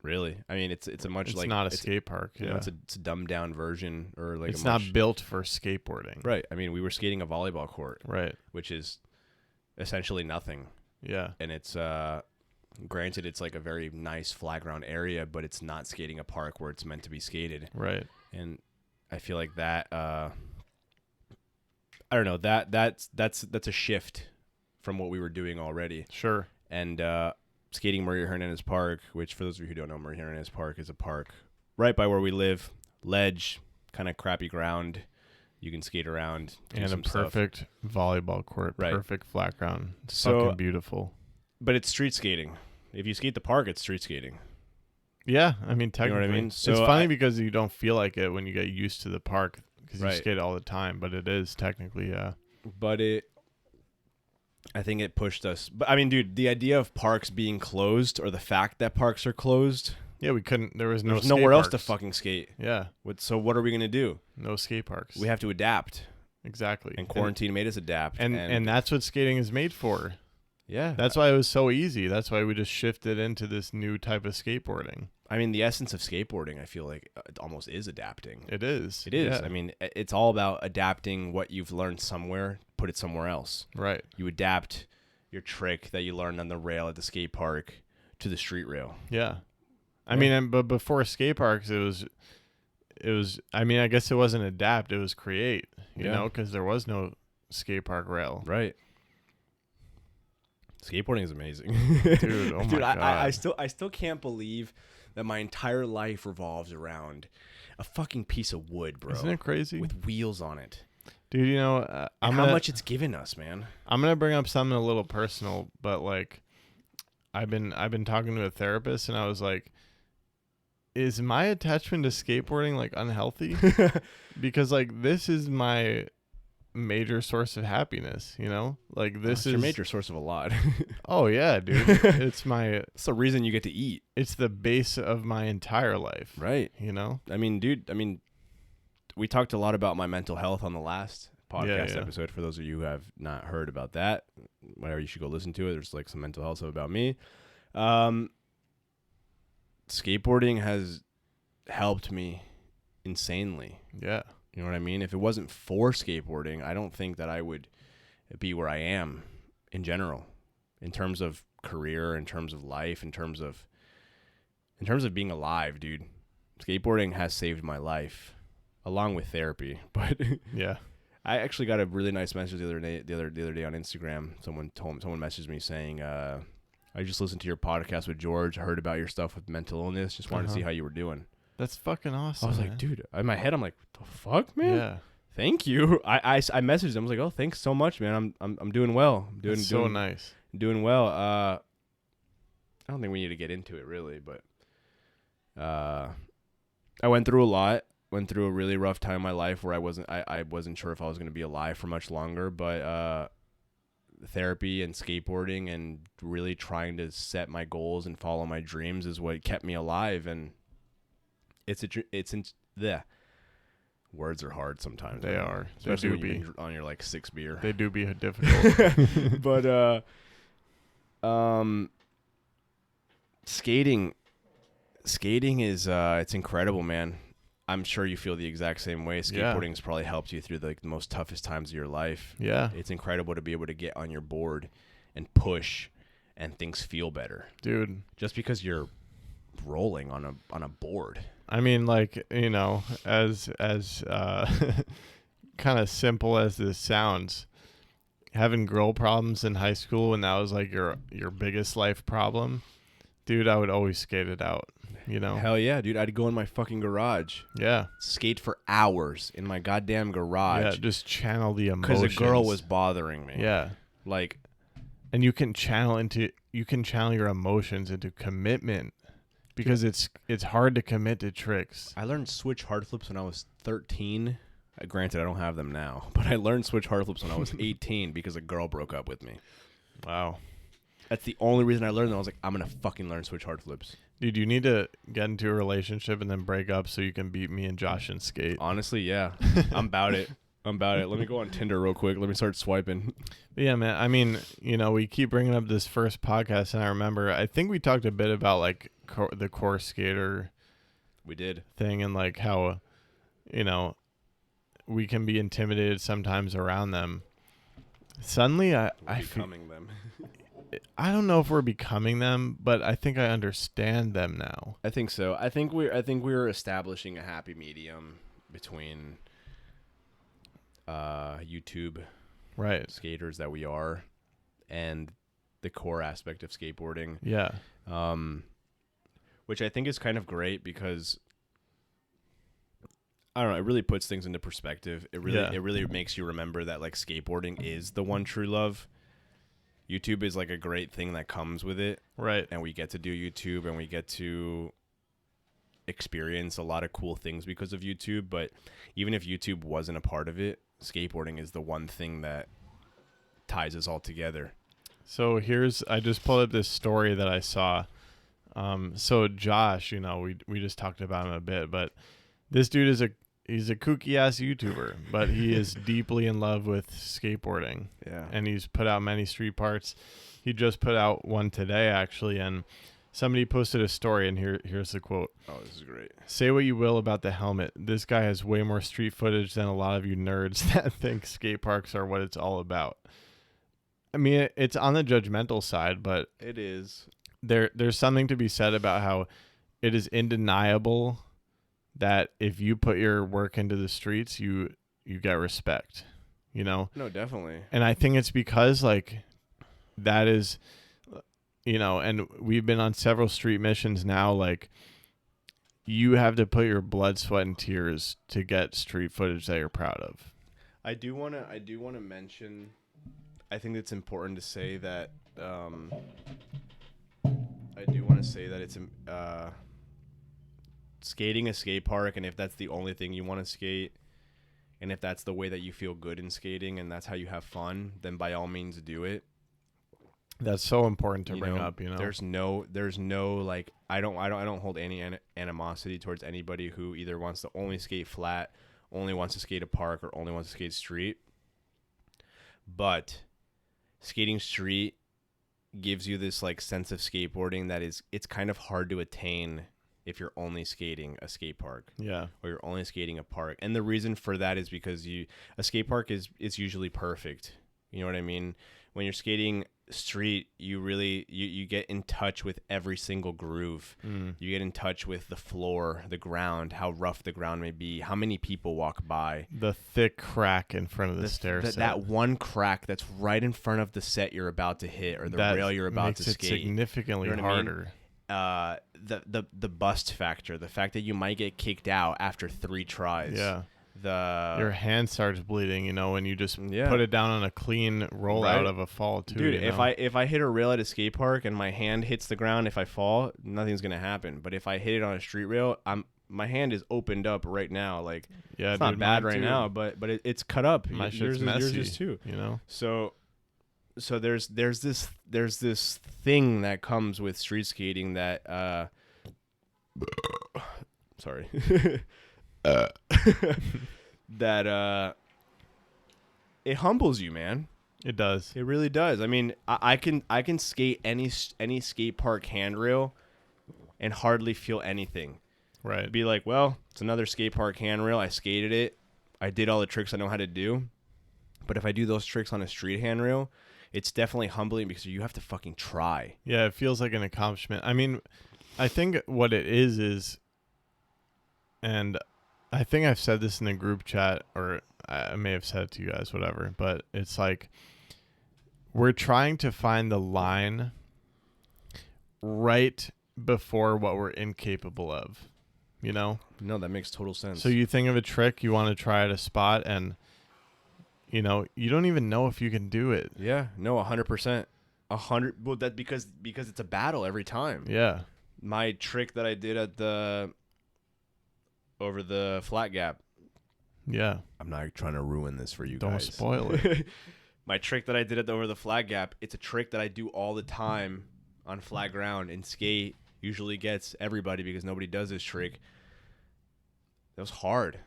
Really, I mean, it's a much it's not a skate park. You know, it's a dumbed down version, or like it's not built for skateboarding. Right. I mean, we were skating a volleyball court. Right. Which is essentially nothing. Yeah. And it's granted, it's like a very nice flat ground area, but it's not skating a park where it's meant to be skated. Right. And I feel like that. I don't know, that's a shift from what we were doing already. Sure. And skating Maria Hernandez Park, which for those of you who don't know, Maria Hernandez Park is a park right by where we live. Ledge, kind of crappy ground. You can skate around. And a perfect volleyball court. Right. Perfect flat ground. It's fucking beautiful. But it's street skating. If you skate the park, it's street skating. Yeah, I mean, technically. You know what I mean? So it's funny because you don't feel like it when you get used to the park because Right. you skate all the time, but it is technically, yeah. But I think it pushed us. But I mean, dude, the idea of parks being closed, or the fact that parks are closed. Yeah, we couldn't. There was There's skate nowhere else parks. to fucking skate. Yeah. So what are we gonna do? No skate parks. We have to adapt. Exactly. And quarantine made us adapt. And that's what skating is made for. Yeah. That's why it was so easy. That's why we just shifted into this new type of skateboarding. I mean, the essence of skateboarding, I feel like it almost is adapting. It is. It is. Yeah. I mean, it's all about adapting what you've learned somewhere, put it somewhere else. Right. You adapt your trick that you learned on the rail at the skate park to the street rail. Yeah. I mean, but before skate parks, it was, I mean, I guess it wasn't adapt, it was create, you know, because there was no skate park rail. Right. Skateboarding is amazing. Dude, oh my God. I still can't believe that my entire life revolves around a fucking piece of wood, bro. Isn't it crazy? With wheels on it. Dude, you know, how much it's given us, man. I'm going to bring up something a little personal, but like I've been talking to a therapist and I was like, is my attachment to skateboarding like unhealthy? Because like this is my major source of happiness, you know? Like this is your major source of a lot. Oh yeah, dude. It's the reason you get to eat. It's the base of my entire life. Right. You know? I mean, dude, we talked a lot about my mental health on the last podcast episode. For those of you who have not heard about that, whatever, you should go listen to it. There's like some mental health stuff about me. Skateboarding has helped me insanely. Yeah. You know what I mean? If it wasn't for skateboarding, I don't think that I would be where I am in general, in terms of career, in terms of life, in terms of being alive, dude. Skateboarding has saved my life, along with therapy. But yeah, I actually got a really nice message the other day on Instagram. Someone messaged me saying, I just listened to your podcast with George. I heard about your stuff with mental illness. Just wanted to see how you were doing. That's fucking awesome. I was like, dude, in my head, I'm like, what the fuck, man? Yeah. Thank you. I messaged him. I was like, oh, thanks so much, man. I'm doing well. That's so nice. Doing well. I don't think we need to get into it really, but I went through a lot. Went through a really rough time in my life where I wasn't sure if I was going to be alive for much longer, but therapy and skateboarding and really trying to set my goals and follow my dreams is what kept me alive. And the words are hard sometimes. They are, especially when you've been on your like sixth beer. They do be difficult. But skating is it's incredible, man. I'm sure you feel the exact same way. Skateboarding has probably helped you through the most toughest times of your life. Yeah. It's incredible to be able to get on your board and push and things feel better. Dude. Just because you're rolling on a board. I mean, like, you know, as kind of simple as this sounds, having girl problems in high school when that was like your biggest life problem, dude, I would always skate it out. You know? Hell yeah, dude. I'd go in my fucking garage. Yeah. Skate for hours in my goddamn garage. Yeah, just channel the emotions. Because a girl was bothering me. Yeah. Like. And you can channel your emotions into commitment. Because it's hard to commit to tricks. I learned switch hard flips when I was 13. Granted, I don't have them now. But I learned switch hard flips when I was 18 because a girl broke up with me. Wow. That's the only reason I learned them. I was like, I'm going to fucking learn switch hard flips. Dude, you need to get into a relationship and then break up so you can beat me and Josh and skate. Honestly, yeah. I'm about it. Let me go on Tinder real quick. Let me start swiping. But yeah, man. I mean, you know, we keep bringing up this first podcast, and I think we talked a bit about, like, the core skater we did thing and, like, how, you know, we can be intimidated sometimes around them. Suddenly, I becoming them. I don't know if we're becoming them, but I think I understand them now. I think so. I think we're establishing a happy medium between YouTube skaters that we are and the core aspect of skateboarding. Yeah. Which I think is kind of great because I don't know, it really puts things into perspective. It really makes you remember that like skateboarding is the one true love. YouTube is like a great thing that comes with it. Right. And we get to do YouTube and we get to experience a lot of cool things because of YouTube. But even if YouTube wasn't a part of it, skateboarding is the one thing that ties us all together. So I just pulled up this story that I saw. So Josh, you know, we just talked about him a bit, but this dude he's a kooky ass YouTuber, but he is deeply in love with skateboarding. Yeah. And he's put out many street parts. He just put out one today, actually, and somebody posted a story, and here's the quote. Oh, this is great. Say what you will about the helmet. This guy has way more street footage than a lot of you nerds that think skate parks are what it's all about. I mean, it's on the judgmental side, but it is. There's something to be said about how it is undeniable that if you put your work into the streets, you get respect, you know? No, definitely. And I think it's because, like, that is, you know, and we've been on several street missions now, like, you have to put your blood, sweat, and tears to get street footage that you're proud of. I do want to mention, I think it's important to say that, it's skating a skate park, and if that's the only thing you want to skate, and if that's the way that you feel good in skating and that's how you have fun, then by all means do it. That's so important to bring up, you know. There's no like I don't hold any animosity towards anybody who either wants to only skate flat, only wants to skate a park, or only wants to skate street. But skating street gives you this like sense of skateboarding that it's kind of hard to attain if you're only skating a skate park. Yeah. Or you're only skating a park. And the reason for that is because a skate park is usually perfect. You know what I mean? When you're skating street, you really you get in touch with every single groove. You get in touch with the floor, the ground, how rough the ground may be, how many people walk by, the thick crack in front of the stair set. That one crack that's right in front of the set you're about to hit, or the rail you're about to skate. Makes it significantly harder. I mean? The bust factor, the fact that you might get kicked out after 3 tries. Yeah. your hand starts bleeding, you know, when you just Yeah. put it down on a clean rollout of a fall too. Dude, you if know? I hit a rail at a skate park and my hand hits the ground, if I fall, nothing's gonna happen. But if I hit it on a street rail, my hand is opened up right now. Like, yeah, it's not dude, bad mine right too. now, but it's cut up. My yours shit's messy, yours is too. you know. So there's this thing that comes with street skating that sorry that it humbles you, man. It does. It really does. I mean, I can skate any skate park handrail and hardly feel anything. Right. Be like, well, it's another skate park handrail. I skated it. I did all the tricks I know how to do. But if I do those tricks on a street handrail, it's definitely humbling because you have to fucking try. Yeah, it feels like an accomplishment. I mean, I think what it is, and I think I've said this in the group chat, or I may have said it to you guys, whatever, but it's like we're trying to find the line right before what we're incapable of, you know? No, that makes total sense. So you think of a trick you want to try at a spot, and, you know, you don't even know if you can do it. Yeah, no, 100%. 100. Well, that because it's a battle every time. Yeah. My trick that I did at over the flat gap. Yeah. I'm not trying to ruin this for you Don't guys. spoil it. My trick that I did at over the flat gap, it's a trick that I do all the time on flat ground, and skate usually gets everybody because nobody does this trick. That was hard.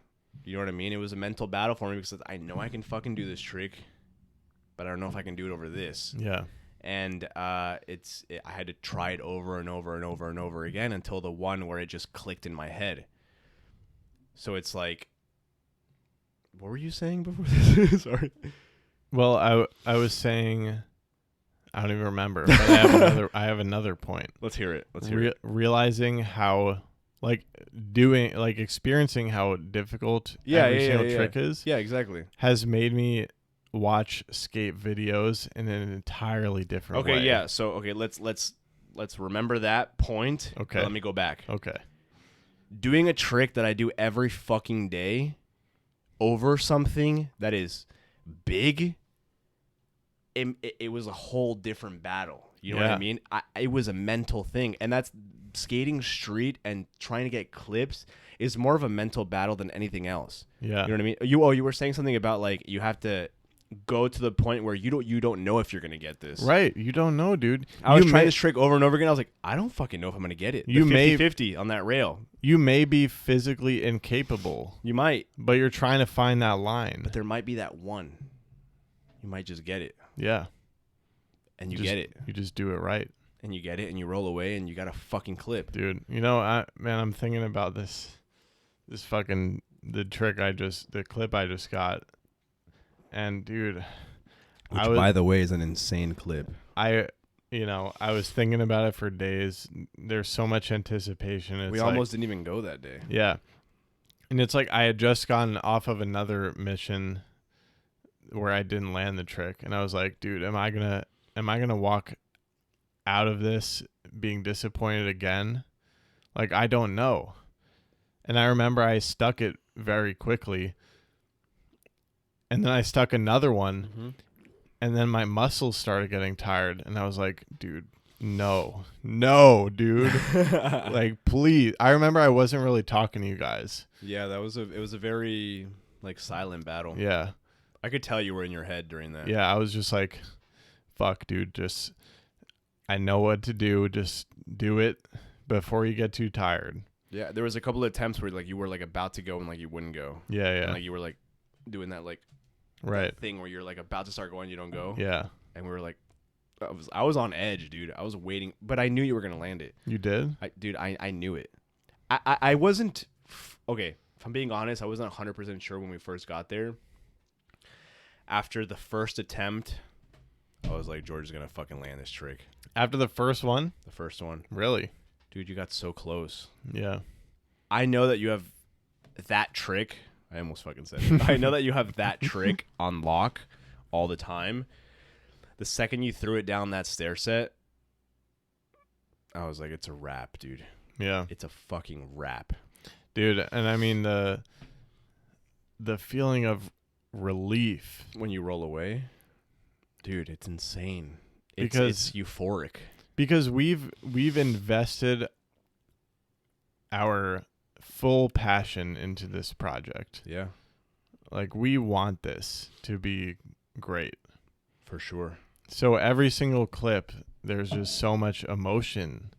You know what I mean? It was a mental battle for me because I know I can fucking do this trick, but I don't know if I can do it over this. Yeah. And I had to try it over and over and over and over again until the one where it just clicked in my head. So it's like, what were you saying before this? Sorry. Well, I was saying, I don't even remember, but I have another point. Let's hear it. Let's hear it. Realizing how, experiencing how difficult every single trick is. Yeah, exactly. Has made me watch skate videos in an entirely different way. Okay, yeah. So let's remember that point. Okay. Let me go back. Okay. Doing a trick that I do every fucking day over something that is big, it was a whole different battle. You know what I mean? It was a mental thing. And that's skating street and trying to get clips is more of a mental battle than anything else. Yeah. You know what I mean? You were saying something about like you have to go to the point where you don't know if you're gonna get this. Right. You don't know, dude. I was trying this trick over and over again. I was like, I don't fucking know if I'm gonna get it. You may 50-50 on that rail. You may be physically incapable. You might, but you're trying to find that line. But there might be that one. You might just get it. Yeah. And you get it. You just do it right. And you get it, and you roll away, and you got a fucking clip, dude. You know, I'm thinking about this fucking the clip I just got. And dude, which by the way is an insane clip. I was thinking about it for days. There's so much anticipation. It's we almost didn't even go that day. Yeah. And it's like I had just gotten off of another mission where I didn't land the trick, and I was like, dude, am I gonna walk out of this being disappointed again? Like, I don't know. And I remember I stuck it very quickly. And then I stuck another one, and then my muscles started getting tired, and I was like, dude, no, dude. Like, please. I remember I wasn't really talking to you guys. Yeah, it was a very, like, silent battle. Yeah. I could tell you were in your head during that. Yeah, I was just like, fuck, dude, I know what to do. Just do it before you get too tired. Yeah, there was a couple of attempts where, like, you were, like, about to go and, like, you wouldn't go. Yeah. And, like, you were, like, doing that, like, right thing where you're like about to start going, you don't go. Yeah. And we were like, I was on edge, dude. I was waiting, but I knew you were gonna land it. You did? I knew it. I wasn't okay. If I'm being honest, I wasn't 100% sure when we first got there. After the first attempt, I was like, George is gonna fucking land this trick. After the first one? The first one. Really? Dude, you got so close. Yeah. I know that you have that trick. I almost fucking said it. I know that you have that trick on lock all the time. The second you threw it down that stair set, I was like, it's a wrap, dude. Yeah. It's a fucking wrap. Dude, and I mean the the feeling of relief when you roll away, dude, it's insane. Because it's euphoric. Because we've invested our full passion into this project. Yeah. Like, we want this to be great. For sure. So every single clip, there's just so much emotion.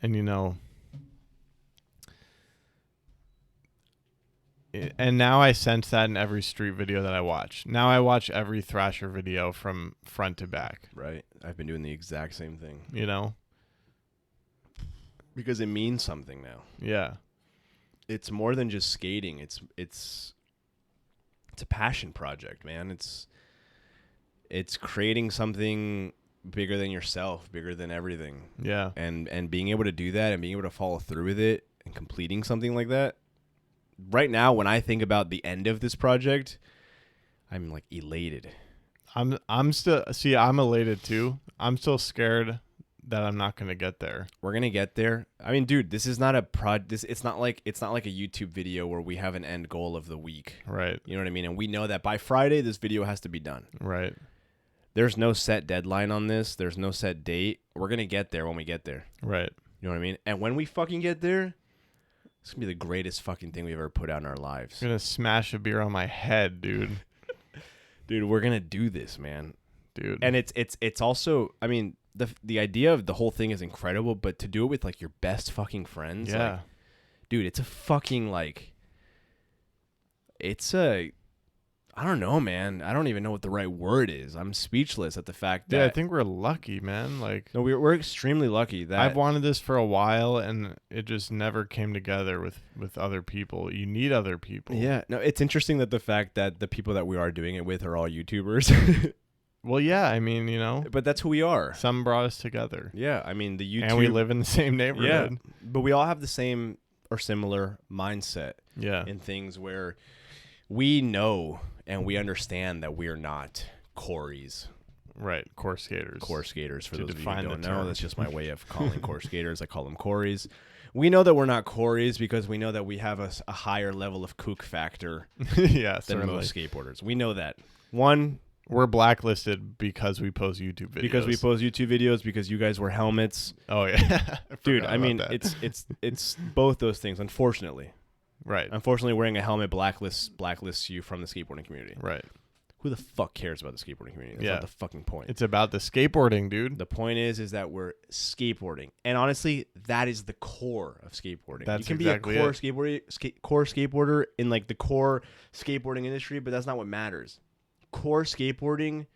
And, you know, and now I sense that in every street video that I watch. Now I watch every Thrasher video from front to back. Right. I've been doing the exact same thing. You know? Because it means something now. Yeah. It's more than just skating. It's a passion project, man. It's creating something bigger than yourself, bigger than everything. Yeah. And being able to do that and being able to follow through with it and completing something like that. Right now, when I think about the end of this project, I'm like elated. I'm elated too. I'm still scared that I'm not gonna get there. We're gonna get there. I mean, dude, this is not a it's not like a YouTube video where we have an end goal of the week. Right. You know what I mean? And we know that by Friday this video has to be done. Right. There's no set deadline on this. There's no set date. We're gonna get there when we get there. Right. You know what I mean? And when we fucking get there, it's gonna be the greatest fucking thing we've ever put out in our lives. I'm gonna smash a beer on my head, dude. Dude, we're gonna do this, man. Dude. And it's also, I mean, the idea of the whole thing is incredible, but to do it with like your best fucking friends, yeah, like, dude, it's a fucking like, I don't know, man. I don't even know what the right word is. I'm speechless at the fact that. Yeah, I think we're lucky, man. Like, no, we're extremely lucky that I've wanted this for a while, and it just never came together with other people. You need other people. Yeah, no, it's interesting that the fact that the people that we are doing it with are all YouTubers. Well, yeah, I mean, you know, but that's who we are. Some brought us together. Yeah, I mean, the YouTube, and we live in the same neighborhood. Yeah, but we all have the same or similar mindset. Yeah, in things where we know and we understand that we are not Corys. Right, core skaters. Core skaters, for those of you who don't know. That's just my way of calling core skaters. I call them Corys. We know that we're not Corys because we know that we have a higher level of kook factor than most skateboarders. We know that. We're blacklisted because we post YouTube videos. Because you guys wear helmets. Oh yeah, dude. I mean, it's both those things. Unfortunately, right. Unfortunately, wearing a helmet blacklists you from the skateboarding community. Right. Who the fuck cares about the skateboarding community? That's not the fucking point. It's about the skateboarding, dude. The point is that we're skateboarding, and honestly, that is the core of skateboarding. You can exactly be a core skateboarder in like the core skateboarding industry, but that's not what matters. Core skateboarding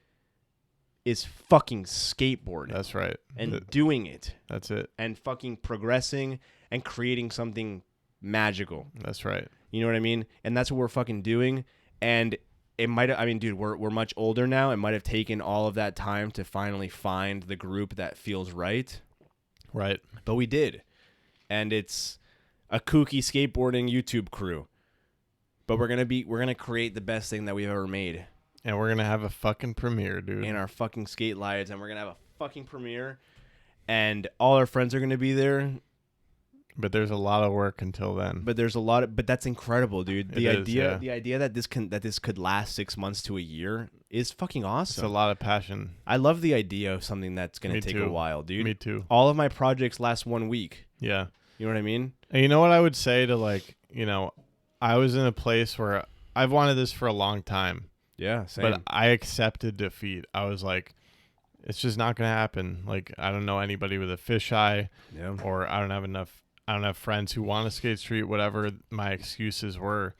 is fucking skateboarding. That's right. And doing it. That's it. And fucking progressing and creating something magical. That's right. You know what I mean? And that's what we're fucking doing. And it might have, I mean, dude, we're much older now. It might have taken all of that time to finally find the group that feels right. Right. But we did. And it's a kooky skateboarding YouTube crew. But we're gonna create the best thing that we've ever made. And we're going to have a fucking premiere, dude. In our fucking skate lives. And we're going to have a fucking premiere. And all our friends are going to be there. But there's a lot of work until then. But that's incredible, dude. The idea that this could last 6 months to a year is fucking awesome. It's a lot of passion. I love the idea of something that's going to take a while, dude. Me too. All of my projects last 1 week. Yeah. You know what I mean? And you know what I would say to, like, you know, I was in a place where I've wanted this for a long time. Yeah, same. But I accepted defeat. I was like, it's just not going to happen. Like, I don't know anybody with a fisheye, or I don't have friends who want to skate street, whatever my excuses were.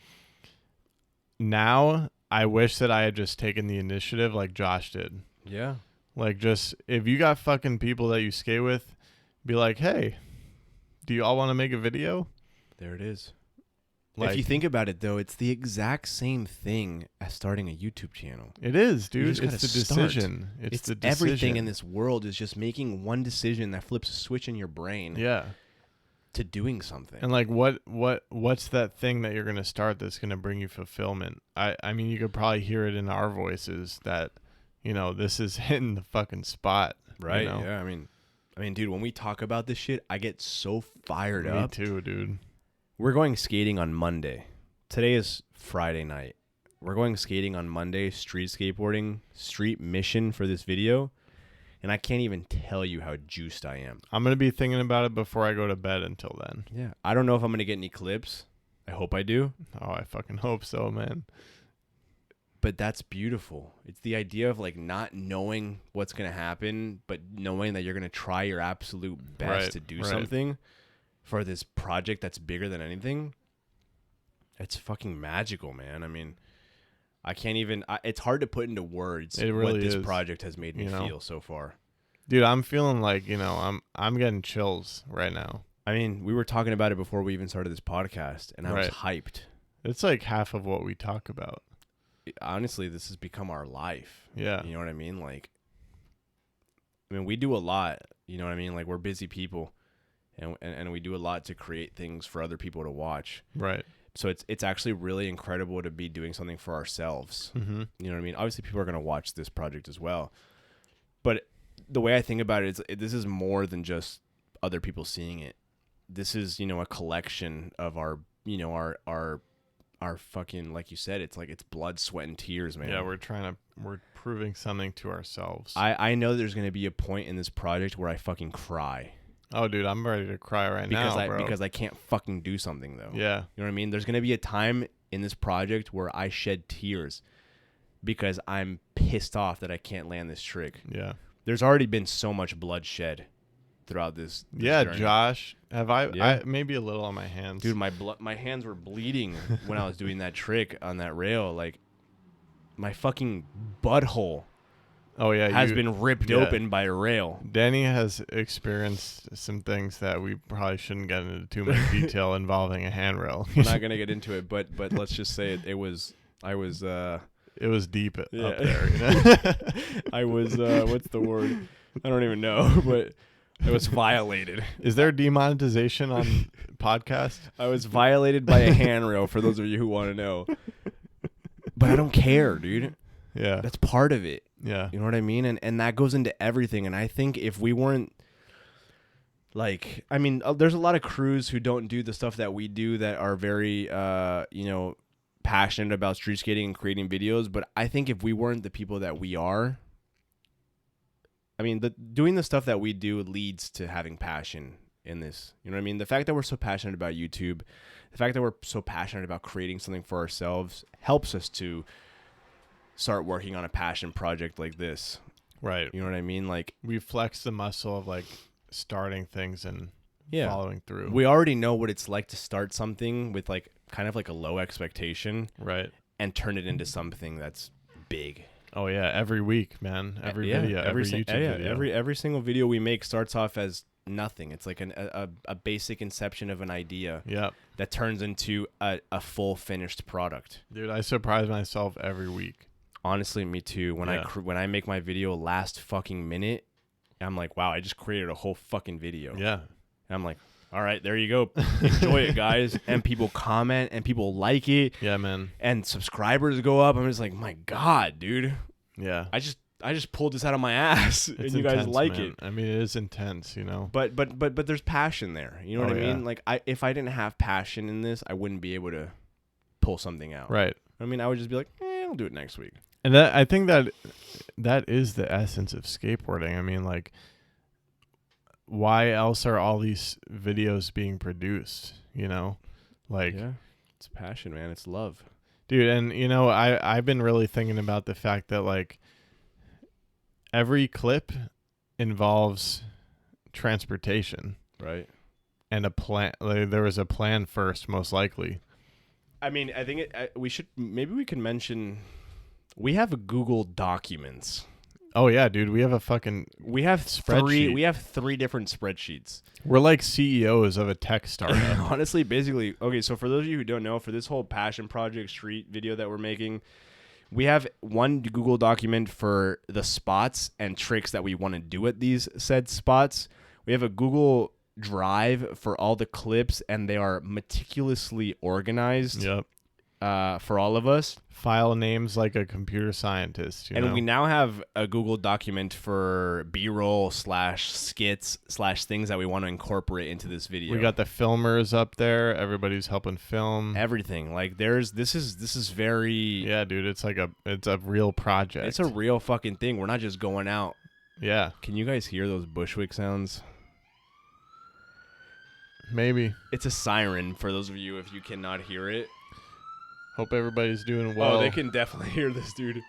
Now, I wish that I had just taken the initiative like Josh did. Yeah. Like, just, if you got fucking people that you skate with, be like, hey, do you all want to make a video? There it is. Like, if you think about it, though, it's the exact same thing as starting a YouTube channel. It is, dude. It's the decision. It's the decision. Everything in this world is just making one decision that flips a switch in your brain. Yeah. To doing something. And like, what's that thing that you're going to start that's going to bring you fulfillment? I mean, you could probably hear it in our voices that, you know, this is hitting the fucking spot. Right. You know? Yeah. I mean, dude, when we talk about this shit, I get so fired up. Me too, dude. We're going skating on Monday today is Friday night. We're going skating on Monday, street skateboarding, street mission for this video. And I can't even tell you how juiced I am. I'm going to be thinking about it before I go to bed until then. Yeah. I don't know if I'm going to get any clips. I hope I do. Oh, I fucking hope so, man. But that's beautiful. It's the idea of like not knowing what's going to happen, but knowing that you're going to try your absolute best to do something for this project that's bigger than anything. It's fucking magical, man. I mean, I can't even. It's hard to put into words what this project has made me feel so far. Dude, I'm feeling like I'm getting chills right now. I mean, we were talking about it before we even started this podcast, and I was hyped. It's like half of what we talk about. Honestly, this has become our life. Yeah, you know what I mean. Like, I mean, we do a lot. You know what I mean. Like, we're busy people, and we do a lot to create things for other people to watch. Right. So it's actually really incredible to be doing something for ourselves. Mm-hmm. You know what I mean? Obviously, people are going to watch this project as well. But the way I think about it is this is more than just other people seeing it. This is, a collection of our fucking, like you said, it's like it's blood, sweat, and tears, man. Yeah, we're proving something to ourselves. I know there's going to be a point in this project where I fucking cry. Oh, dude, I'm ready to cry now, bro. Because I can't fucking do something, though. Yeah. You know what I mean? There's going to be a time in this project where I shed tears because I'm pissed off that I can't land this trick. Yeah. There's already been so much bloodshed throughout this journey. Josh. Have I, yeah. maybe a little on my hands. Dude, my hands were bleeding when I was doing that trick on that rail. Like, my fucking butthole. Oh yeah, has been ripped open by a rail. Danny has experienced some things that we probably shouldn't get into too much detail involving a handrail. I'm not gonna get into it, but let's just say it was deep up there. I was what's the word? I don't even know, but it was violated. Is there demonetization on podcast? I was violated by a handrail. For those of you who want to know, but I don't care, dude. Yeah, that's part of it. Yeah. You know what I mean? And that goes into everything. And I think if we weren't like, I mean, there's a lot of crews who don't do the stuff that we do that are very, passionate about street skating and creating videos. But I think if we weren't the people that we are, I mean, doing the stuff that we do leads to having passion in this. You know what I mean? The fact that we're so passionate about YouTube, the fact that we're so passionate about creating something for ourselves helps us to start working on a passion project like this. Right. You know what I mean? Like, we flex the muscle of like starting things and following through. We already know what it's like to start something with like kind of like a low expectation. Right. And turn it into something that's big. Oh yeah, every week, man. Every video, every YouTube video. Every single video we make starts off as nothing. It's like a basic inception of an idea. Yeah. That turns into a full finished product. Dude, I surprise myself every week. Honestly, me too. When I make my video last fucking minute, I'm like, wow, I just created a whole fucking video. Yeah. And I'm like, all right, there you go. Enjoy it, guys. And people comment and people like it. Yeah, man. And subscribers go up. I'm just like, my God, dude. Yeah. I just pulled this out of my ass, and you guys like it. I mean, it is intense, But there's passion there. You know what I mean? Like, if I didn't have passion in this, I wouldn't be able to pull something out. Right. I mean, I would just be like, I'll do it next week. And I think that is the essence of skateboarding. I mean, like, why else are all these videos being produced? Like, yeah, it's passion, man. It's love, dude. And I've been really thinking about the fact that like every clip involves transportation, right? And a plan. Like, there was a plan first, most likely. I mean, I think we can mention. We have Google Documents. Oh yeah, dude. We have spreadsheet. We have 3 different spreadsheets. We're like CEOs of a tech startup. Honestly, basically. Okay, so for those of you who don't know, for this whole passion project street video that we're making, we have one Google document for the spots and tricks that we want to do at these said spots. We have a Google Drive for all the clips, and they are meticulously organized. Yep. for all of us. File names like a computer scientist. You And know? we now have a Google document for B-roll / skits / things that we want to incorporate into this video. We got the filmers up there. Everybody's helping film. everything. Like this is very Yeah, dude, it's a real project. It's a real fucking thing. We're not just going out. Yeah, Can you guys hear those Bushwick sounds? maybe. It's a siren for those of you if you cannot hear it. Hope everybody's doing well. Oh, they can definitely hear this, dude.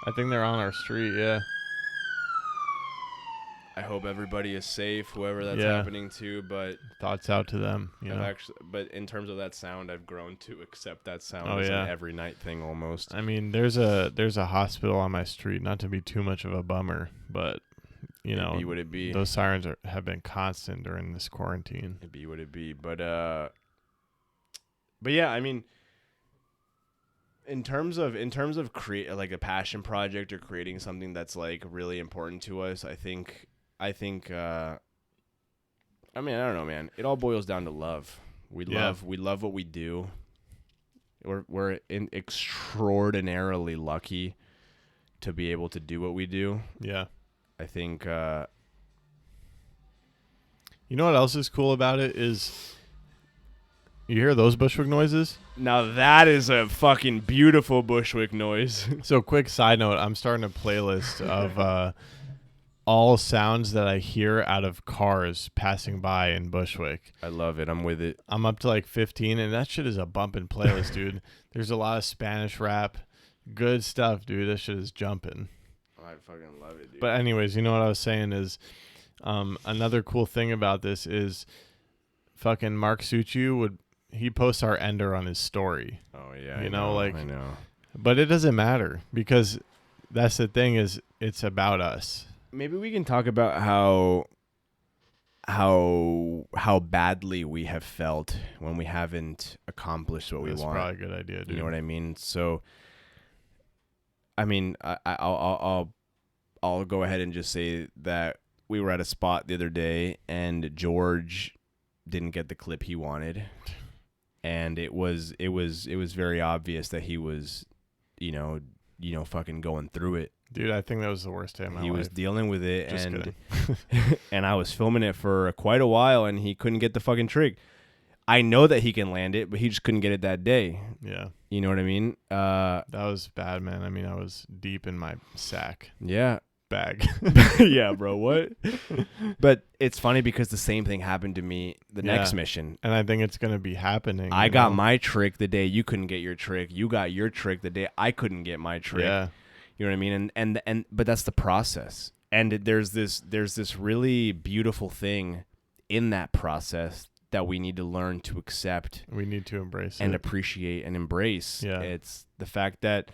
I think they're on our street. Yeah. I hope everybody is safe, whoever that's Yeah. happening to. But Thoughts out to them. You I've know. but in terms of that sound, I've grown to accept that sound Oh, as yeah. an every night thing almost. I mean, there's a hospital on my street. Not to be too much of a bummer, but you know, It'd be what it be. those sirens have been constant during this quarantine. It'd be what it be. But yeah, I mean, in terms of create like a passion project or creating something that's like really important to us, I think I mean, I don't know, man. It all boils down to love. We love what we do. We're extraordinarily lucky to be able to do what we do. Yeah. I think You know what else is cool about it is you hear those Bushwick noises? now that is a fucking beautiful Bushwick noise. So quick side note, I'm starting a playlist of all sounds that I hear out of cars passing by in Bushwick. I love it. I'm with it. I'm up to like 15 and that shit is a bumping playlist, dude. There's a lot of Spanish rap. Good stuff, dude. That shit is jumping. I fucking love it, dude. But anyways, you know what I was saying is another cool thing about this is fucking Mark Suciu he posts our ender on his story. Oh yeah, You I know, like- I know. But it doesn't matter because that's the thing is it's about us. Maybe we can talk about how badly we have felt when we haven't accomplished what we That's want. probably a good idea, dude. You know what I mean? So, I mean, I'll go ahead and just say that we were at a spot the other day, and George didn't get the clip he wanted, and it was very obvious that he was, you know, fucking going through it. Dude, I think that was the worst day of my He life. was dealing with it, Just and kidding. and I was filming it for quite a while, and he couldn't get the fucking trick. I know that he can land it, but he just couldn't get it that day. Yeah. You know what I mean? That was bad, man. I mean, I was deep in my sack Yeah. bag. Yeah, bro. What? But it's funny because the same thing happened to me the Yeah. next mission. And I think it's going to be happening. I you got know? my trick the day you couldn't get your trick. You got your trick the day I couldn't get my trick. Yeah. You know what I mean? And but that's the process. And there's this really beautiful thing in that process that we need to learn to accept We need to embrace and it. appreciate and embrace. Yeah. It's the fact that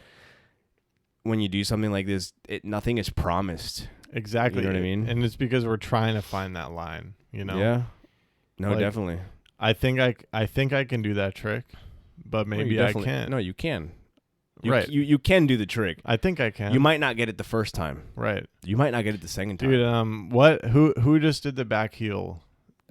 when you do something like this, nothing is promised. Exactly. You know what I mean? And it's because we're trying to find that line, you know? Yeah. No, Like, definitely. I think I can do that trick, but No, maybe you I definitely- can't. No, you can. Right. You can do the trick. I think I can. You might not get it the first time. Right. You might not get it the second time. Dude, who just did the back heel?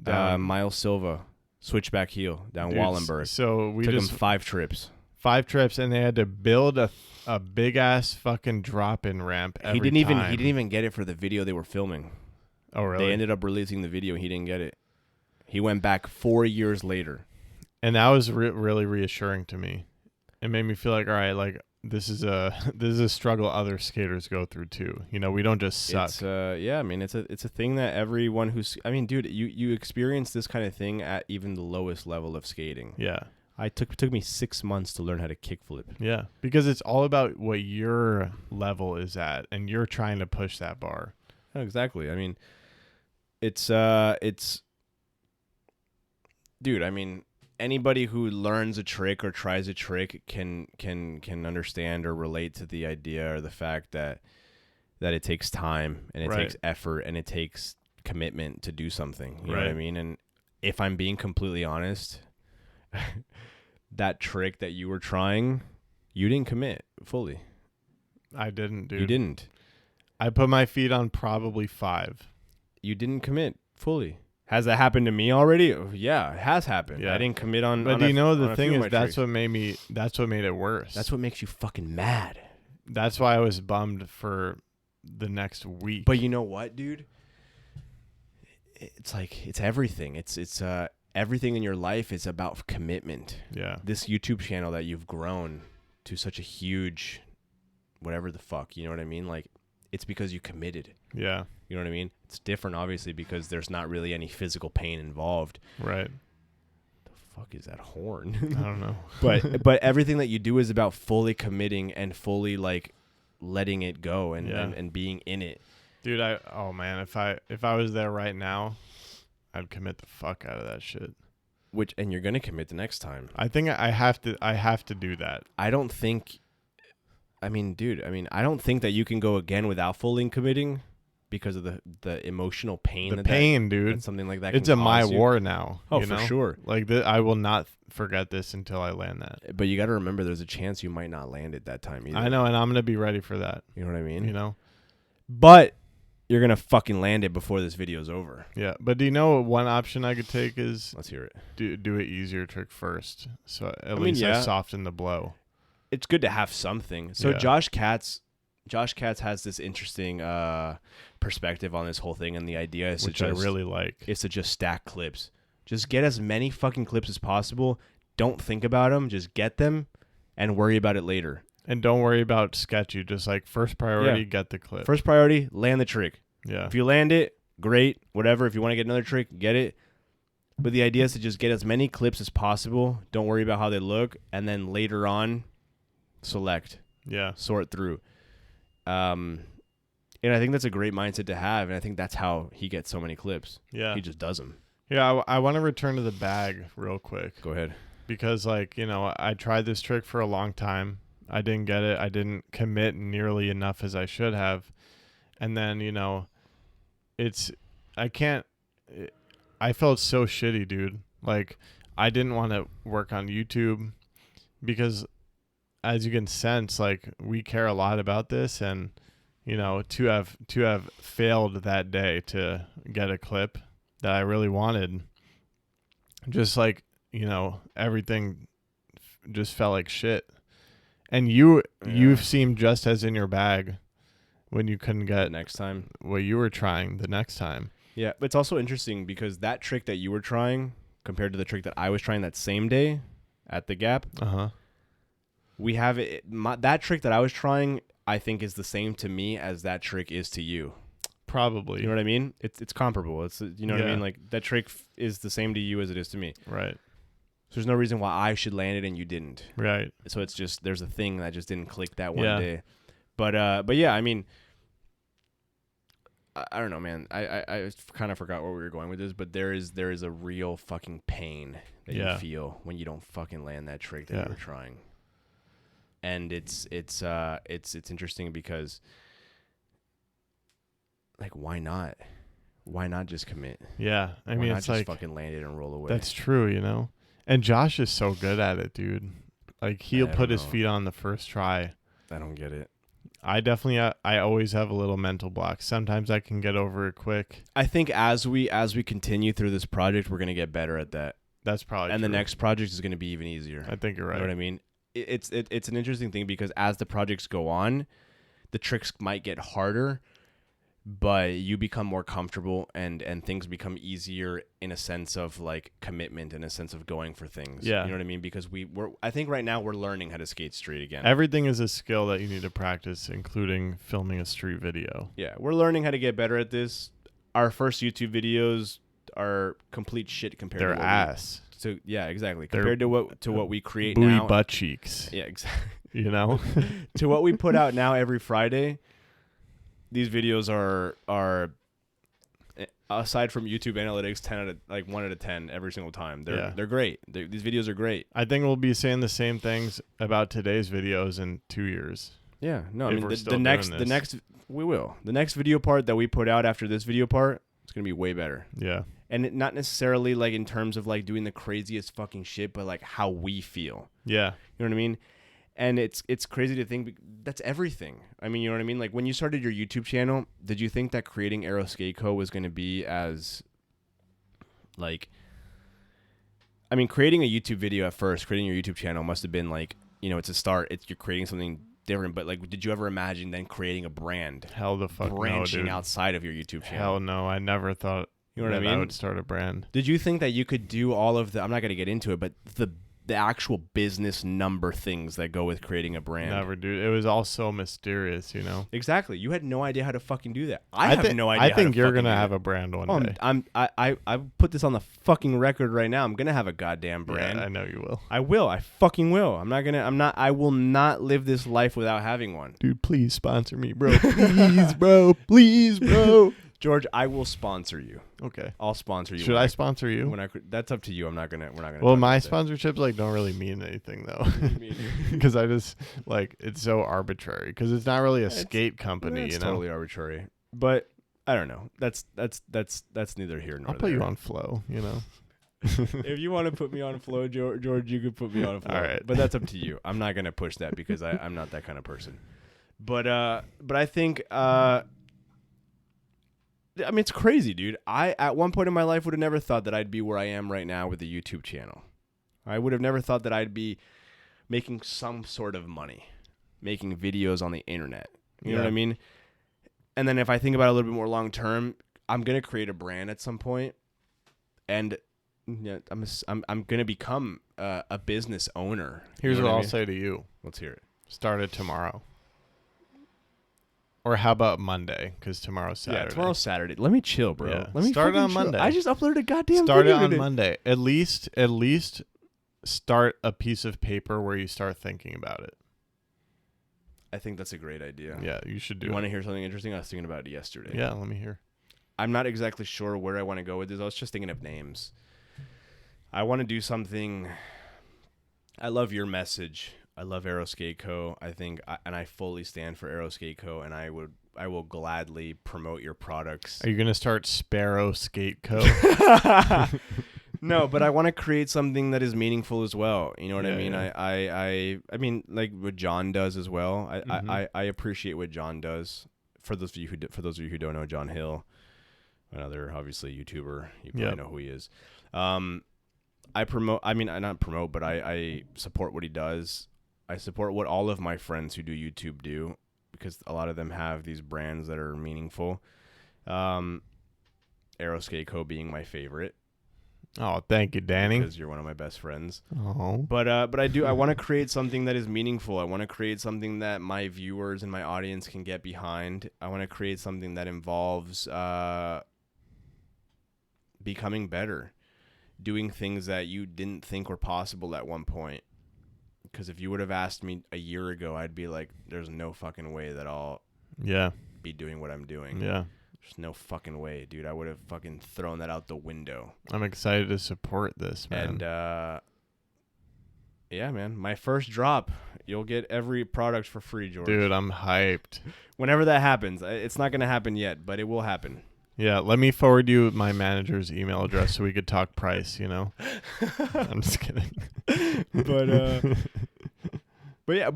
Miles Silva, switchback heel down Dude, Wallenberg. So we Took just him 5 trips. 5 trips and they had to build a big ass fucking drop in ramp every He didn't time. even get it for the video they were filming. Oh really? They ended up releasing the video. He didn't get it. He went back 4 years later. And that was really reassuring to me. It made me feel like, all right, like this is a struggle other skaters go through too. You know, we don't just suck. It's yeah, I mean it's a thing that everyone who's dude, you experience this kind of thing at even the lowest level of skating. Yeah. It took me 6 months to learn how to kickflip. Yeah. Because it's all about what your level is at and you're trying to push that bar. Oh, exactly. I mean, it's dude, I mean, anybody who learns a trick or tries a trick can understand or relate to the idea or the fact that it takes time and it Right. takes effort and it takes commitment to do something. You know what I Right. mean? And if I'm being completely honest, that trick that you were trying, you didn't commit fully. I didn't, dude. You didn't. I put my feet on probably 5. You didn't commit fully. Has that happened to me already? Oh, yeah, it has happened. Yeah. I didn't commit on. But on do you know on the a thing few of is my that's tricks. what made it worse. That's what makes you fucking mad. That's why I was bummed for the next week. But you know what, dude? It's like it's everything. It's everything in your life is about commitment. Yeah. This YouTube channel that you've grown to such a huge, whatever the fuck, you know what I mean? Like, it's because you committed. Yeah. You know what I mean? It's different, obviously, because there's not really any physical pain involved. Right. The fuck is that horn? I don't know. but everything that you do is about fully committing and fully like letting it go and being in it. Dude, if I was there right now, I'd commit the fuck out of that shit. And you're gonna commit the next time. I think I have to do that. I don't think that you can go again without fully committing because of the emotional pain. Dude. That something like that. It's can a my cause you. war now. Oh, you for know? sure. Like I will not forget this until I land that. But you got to remember, there's a chance you might not land it that time either. I know, and I'm gonna be ready for that. You know what I mean? You know. But you're gonna fucking land it before this video's over. Yeah, but do you know one option I could take is Let's hear it. Do an easier trick first, so at least I soften the blow. It's good to have something. So Yeah. Josh Katz has this interesting perspective on this whole thing, and the idea is Which I really like. Is to just stack clips. Just get as many fucking clips as possible. Don't think about them. Just get them, and worry about it later. And don't worry about sketchy. Just like first priority, get the clip. First priority, land the trick. Yeah. If you land it, great. Whatever. If you want to get another trick, get it. But the idea is to just get as many clips as possible. Don't worry about how they look, and then later on, select. Yeah. Sort through. And I think that's a great mindset to have, and I think that's how he gets so many clips. Yeah. He just does them. Yeah, I want to return to the bag real quick. Go ahead. Because, like, you know, I tried this trick for a long time. I didn't get it. I didn't commit nearly enough as I should have. And then, you know, I felt so shitty, dude. Like, I didn't want to work on YouTube because, as you can sense, like, we care a lot about this, and you know, to have failed that day to get a clip that I really wanted, just like, you know, everything just felt like shit. And you seemed just as in your bag when you couldn't get next time what you were trying the next time. Yeah, but it's also interesting because that trick that you were trying compared to the trick that I was trying that same day at the Gap, we have it. That trick that I was trying, I think, is the same to me as that trick is to you. Probably. You know what I mean? It's comparable. It's, you know what I mean? Like, that trick is the same to you as it is to me. Right. So there's no reason why I should land it and you didn't. Right. So it's just, there's a thing that just didn't click that one day. But yeah, I mean, I don't know, man. I kind of forgot where we were going with this, but there is a real fucking pain that you feel when you don't fucking land that trick that you were trying. And it's interesting because, like, why not? Why not just commit? Yeah, I mean, not it's just like fucking land it and roll away. That's true, you know. And Josh is so good at it, dude. Like, he'll put his feet on the first try. I don't get it. I definitely, I always have a little mental block. Sometimes I can get over it quick. I think as we continue through this project, we're gonna get better at that. That's probably and true. The next project is gonna be even easier. I think you're right. You know what I mean? It's an interesting thing because as the projects go on, the tricks might get harder, but you become more comfortable and things become easier in a sense of like commitment, in a sense of going for things. Yeah. You know what I mean? Because I think right now we're learning how to skate straight again. Everything is a skill that you need to practice, including filming a street video. Yeah, we're learning how to get better at this. Our first YouTube videos are complete shit compared to They're ass. Yeah, exactly. They're compared to what we create booty now. butt cheeks. Yeah, exactly. You know? To what we put out now every Friday, these videos are aside from YouTube analytics, 1 out of 10 every single time. They're great. These videos are great. I think we'll be saying the same things about today's videos in 2 years. Yeah, no, I If mean we're still the next doing this. we will. The next video part that we put out after this video part, it's gonna be way better. Yeah. And not necessarily like in terms of like doing the craziest fucking shit, but like how we feel. Yeah. You know what I mean? And it's crazy to think that's everything. I mean, you know what I mean? Like when you started your YouTube channel, did you think that creating Aero Skate Co was going to be as like, I mean, creating a YouTube video at first, creating your YouTube channel must have been like, you know, it's a start. You're creating something different. But like, did you ever imagine then creating a brand? Hell the fuck branching no, dude. outside of your YouTube channel? Hell no, I never thought. You know what I mean? I would start a brand. Did you think that you could do all of the? I'm not going to get into it, but the actual business number things that go with creating a brand. Never, dude. It was all so mysterious, you know. Exactly. You had no idea how to fucking do that. I have no idea. I think you're gonna have a brand one day. I put this on the fucking record right now. I'm gonna have a goddamn brand. Yeah, I know you will. I will. I fucking will. I will not live this life without having one. Dude, please sponsor me, bro. Please, bro. Please, bro. George, I will sponsor you. Okay. I'll sponsor you. Should I sponsor you? That's up to you. We're not gonna. Well, my sponsorships like don't really mean anything though, because I just like it's so arbitrary. Because it's not really a skate company. It's you know, totally arbitrary. But I don't know. That's neither here nor there. I'll put you on Flow. You know. If you want to put me on Flow, George, you could put me on Flow. All right. But that's up to you. I'm not gonna push that because I'm not that kind of person. But I think I mean, it's crazy, dude. I, at one point in my life, would have never thought that I'd be where I am right now with the YouTube channel. I would have never thought that I'd be making some sort of money, making videos on the internet. You know what I mean? And then if I think about it a little bit more long term, I'm going to create a brand at some point, and I'm going to become a business owner. Here's what I'll say to you. Let's hear it. Start it tomorrow. Or how about Monday? Because tomorrow's Saturday. Yeah, tomorrow's Saturday. Let me chill, bro. Yeah. Let me start it on chill. Monday. I just uploaded a goddamn start video it on today. Monday. At least start a piece of paper where you start thinking about it. I think that's a great idea. Yeah, you should do it. You want to hear something interesting? I was thinking about it yesterday. Yeah, let me hear. I'm not exactly sure where I want to go with this. I was just thinking of names. I want to do something. I love your message. I love Aero Skate Co. I think, and I fully stand for Aero Skate Co. And I will gladly promote your products. Are you gonna start Sparrow Skate Co.? No, but I want to create something that is meaningful as well. You know what I mean? Yeah. I mean, like what John does as well. I appreciate what John does. For those of you who don't know John Hill, another obviously YouTuber, you probably know who he is. I promote. I mean, I not promote, but I support what he does. I support what all of my friends who do YouTube do, because a lot of them have these brands that are meaningful. Aero Skate Co. being my favorite. Oh, thank you, Danny. Because you're one of my best friends. Oh. But I want to create something that is meaningful. I want to create something that my viewers and my audience can get behind. I want to create something that involves becoming better, doing things that you didn't think were possible at one point. Because if you would have asked me a year ago, I'd be like, there's no fucking way that I'll be doing what I'm doing. Yeah. There's no fucking way, dude. I would have fucking thrown that out the window. I'm excited to support this, man. And, yeah, man. My first drop, you'll get every product for free, George. Dude, I'm hyped. Whenever that happens. It's not going to happen yet, but it will happen. Yeah, let me forward you my manager's email address so we could talk price, you know? I'm just kidding. But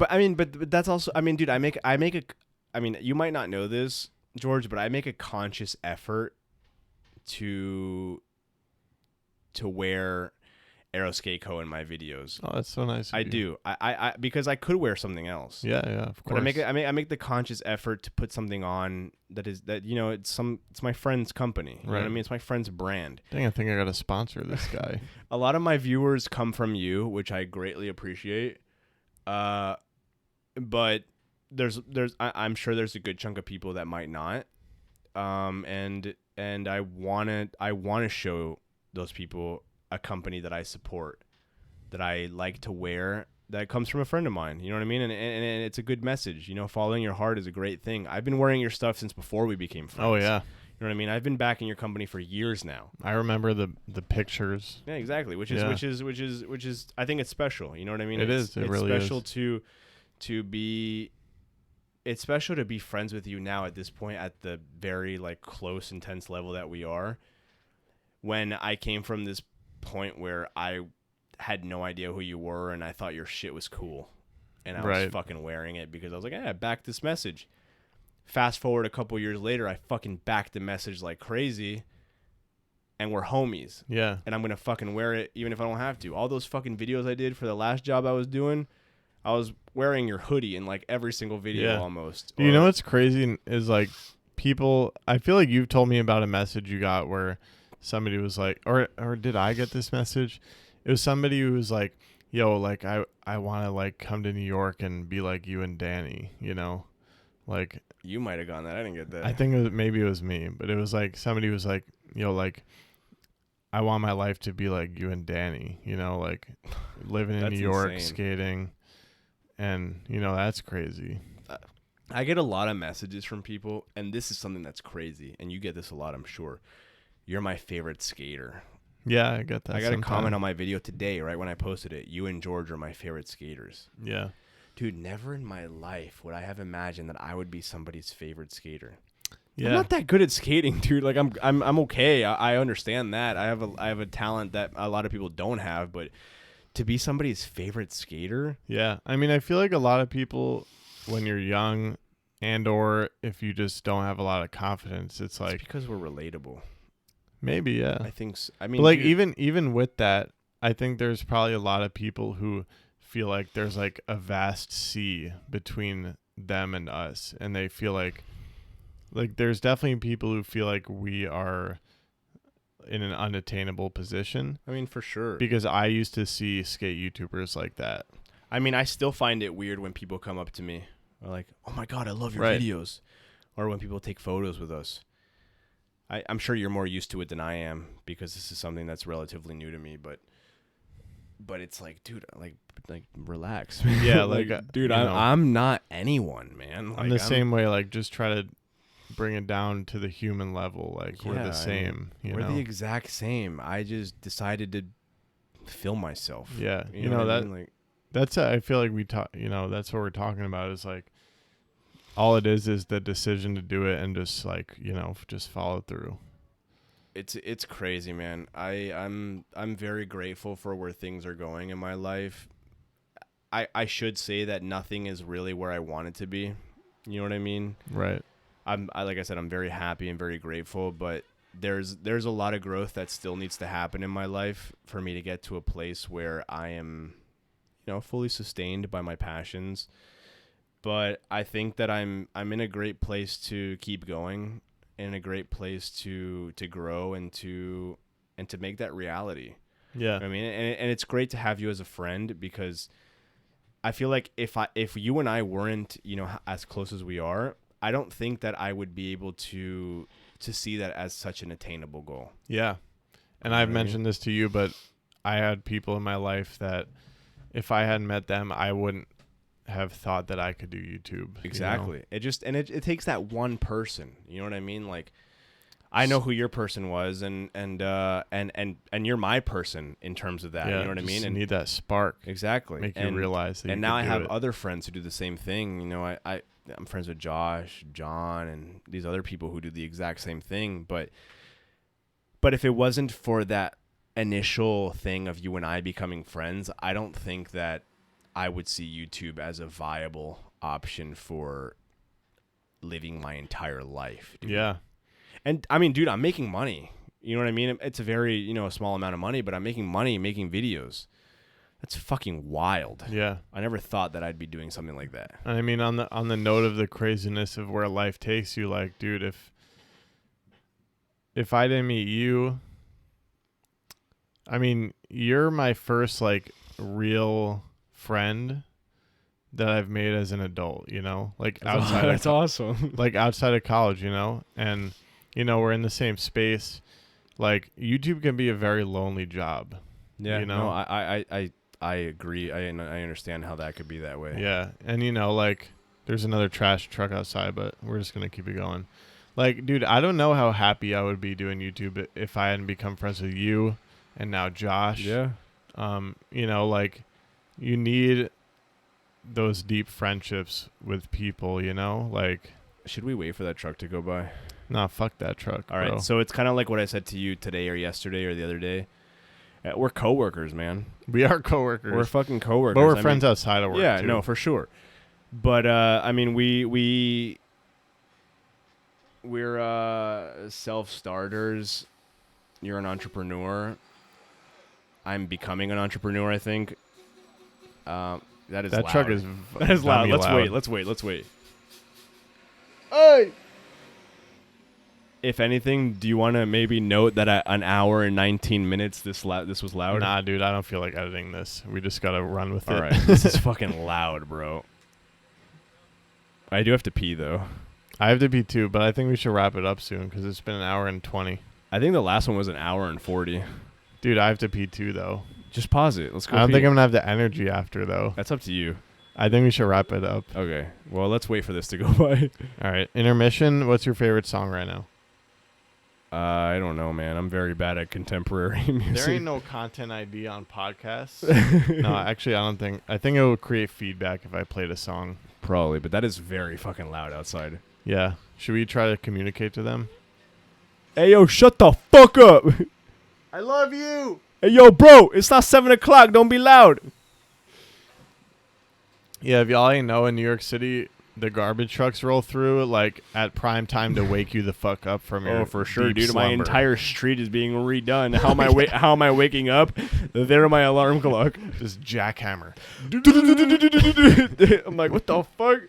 I mean, but that's also, I mean, dude, I mean, you might not know this, George, but I make a conscious effort to wear Aero Skate Co. in my videos. Oh, that's so nice. I do. I because I could wear something else. Yeah, of course. But I make the conscious effort to put something on that you know, it's my friend's company. You know what I mean? It's my friend's brand. Dang, I think I got to sponsor this guy. A lot of my viewers come from you, which I greatly appreciate. But I'm sure there's a good chunk of people that might not. And I wanna show those people a company that I support, that I like to wear, that comes from a friend of mine. You know what I mean? And it's a good message. You know, following your heart is a great thing. I've been wearing your stuff since before we became friends. Oh yeah. You know what I mean? I've been backing your company for years now. I remember the pictures. Yeah, exactly. Which is I think it's special. You know what I mean? It really special is. It's special to be friends with you now at this point, at the very like close, intense level that we are. When I came from this point where I had no idea who you were and I thought your shit was cool, and I was fucking wearing it because I was like, I backed this message. Fast forward a couple years later, I fucking backed the message like crazy, and we're homies. Yeah. And I'm going to fucking wear it even if I don't have to. All those fucking videos I did for the last job I was doing, I was wearing your hoodie in like every single video almost. You know what's crazy is like people, I feel like you've told me about a message you got where somebody was like, or did I get this message? It was somebody who was like, yo, like I want to like come to New York and be like you and Danny, you know, like you might have gone that. I didn't get that. I think maybe it was me, but it was like somebody was like, yo, like I want my life to be like you and Danny, you know, like living in New York, insane. skating. And, you know, that's crazy. I get a lot of messages from people, and this is something that's crazy, and you get this a lot, I'm sure. You're my favorite skater. Yeah, I get that. I got a comment on my video today, right when I posted it. You and George are my favorite skaters. Yeah. Dude, never in my life would I have imagined that I would be somebody's favorite skater. Yeah. I'm not that good at skating, dude. Like I'm okay. I understand that. I have a talent that a lot of people don't have, but to be somebody's favorite skater? Yeah. I mean, I feel like a lot of people when you're young and or if you just don't have a lot of confidence, it's like because we're relatable. Maybe, yeah. I think so. I mean, but like dude, even with that, I think there's probably a lot of people who feel like there's like a vast sea between them and us, and they feel like there's definitely people who feel like we are in an unattainable position. I mean, for sure. Because I used to see skate YouTubers like that. I mean, I still find it weird when people come up to me or like, "Oh my God, I love your videos," or when people take photos with us. I'm sure you're more used to it than I am because this is something that's relatively new to me. But it's like, dude, like relax. Yeah, like dude, know, I'm not anyone, man. I'm the same way. Like, just try to bring it down to the human level. Like, we're the same. We're the exact same. I just decided to film myself. Yeah, you know that. I mean? Like, that's I feel like we talk. You know, that's what we're talking about. Is like all it is the decision to do it and just like just follow through. It's crazy, man. I'm very grateful for where things are going in my life. I should say that nothing is really where I want it to be. You know what I mean? Right. Like I said, I'm very happy and very grateful, but there's a lot of growth that still needs to happen in my life for me to get to a place where I am, fully sustained by my passions. But I think that I'm in a great place to keep going, in a great place to grow and to make that reality. Yeah. I mean, and it's great to have you as a friend because I feel like if you and I weren't, as close as we are, I don't think that I would be able to see that as such an attainable goal. Yeah. And I've mentioned this to you, but I had people in my life that if I hadn't met them, I wouldn't have thought that I could do YouTube. Exactly. It just, and it takes that one person, you know what I mean? Like, I know who your person was and you're my person in terms of that. Yeah, you know what I mean? And need that spark. Exactly. Make you realize that. And now I have other friends who do the same thing. I'm friends with Josh, John, and these other people who do the exact same thing. But if it wasn't for that initial thing of you and I becoming friends, I don't think that I would see YouTube as a viable option for living my entire life. Dude. Yeah. And I mean, dude, I'm making money. You know what I mean? It's a very, a small amount of money, but I'm making money making videos. That's fucking wild. Yeah. I never thought that I'd be doing something like that. I mean, on the note of the craziness of where life takes you, like, dude, if I didn't meet you, I mean, you're my first like real friend that I've made as an adult, like outside that's awesome. Like outside of college, and we're in the same space. Like, YouTube can be a very lonely job. Yeah, no, I agree. I understand how that could be that way. Yeah, and like there's another trash truck outside, but we're just gonna keep it going. Like, dude, I don't know how happy I would be doing YouTube if I hadn't become friends with you and now Josh. Yeah. Like, you need those deep friendships with people, like. Should we wait for that truck to go by? Nah, fuck that truck. All right, bro. so it's kind of like what I said to you today or yesterday or the other day. We're coworkers, man. We are coworkers. We're fucking coworkers. But we're friends outside of work. Yeah, too. no, for sure. But I mean, we're self-starters, you're an entrepreneur. I'm becoming an entrepreneur, I think. That is That loud. truck is That is loud. dummy Let's wait. Hey! If anything, do you want to maybe note that at an hour and 19 minutes, this was loud? Nah, dude, I don't feel like editing this. We just got to run with it. All right. This is fucking loud, bro. I do have to pee, though. I have to pee too, but I think we should wrap it up soon because it's been an hour and 20. I think the last one was an hour and 40. Dude, I have to pee too, though. Just pause it. Let's go. I don't pee. think I'm going to have the energy after, though. That's up to you. I think we should wrap it up. Okay. Well, let's wait for this to go by. All right. Intermission. What's your favorite song right now? I don't know, man. I'm very bad at contemporary music. There ain't no content ID on podcasts. No, actually, I don't think. I think it will create feedback if I played a song. Probably, but that is very fucking loud outside. Yeah. Should we try to communicate to them? Hey, yo, shut the fuck up. I love you. Hey, yo, bro, it's not 7 o'clock. Don't be loud. Yeah, if y'all ain't know, in New York City, the garbage trucks roll through like at prime time to wake you the fuck up from your For sure, deep dude. My slumber. entire street is being redone. How am I how am I waking up? There my alarm clock. Just jackhammer. I'm like, what the fuck?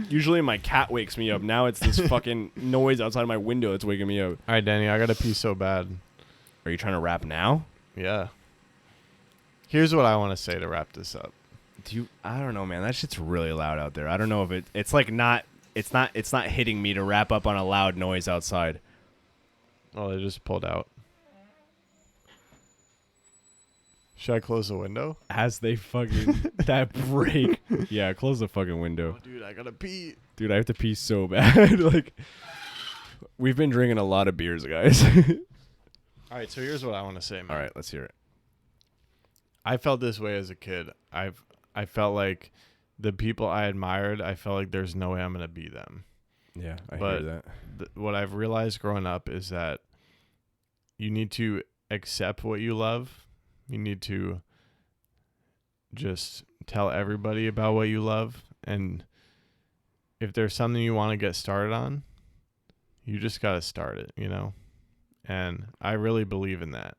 Usually my cat wakes me up. Now it's this fucking noise outside my window that's waking me up. All right, Danny, I gotta pee so bad. Are you trying to rap now? Yeah. Here's what I want to say to wrap this up. I don't know, man. That shit's really loud out there. I don't know if it's like not hitting me to wrap up on a loud noise outside. Oh, they just pulled out. Should I close the window? As they fucking that break. Yeah, close the fucking window. Oh, dude, I gotta pee. Dude, I have to pee so bad. Like, we've been drinking a lot of beers, guys. All right, so here's what I want to say, man. All right, let's hear it. I felt this way as a kid. I felt like the people I admired, I felt like there's no way I'm going to be them. Yeah, I But hear that. What I've realized growing up is that you need to accept what you love. You need to just tell everybody about what you love. And if there's something you want to get started on, you just got to start it, you know? And I really believe in that.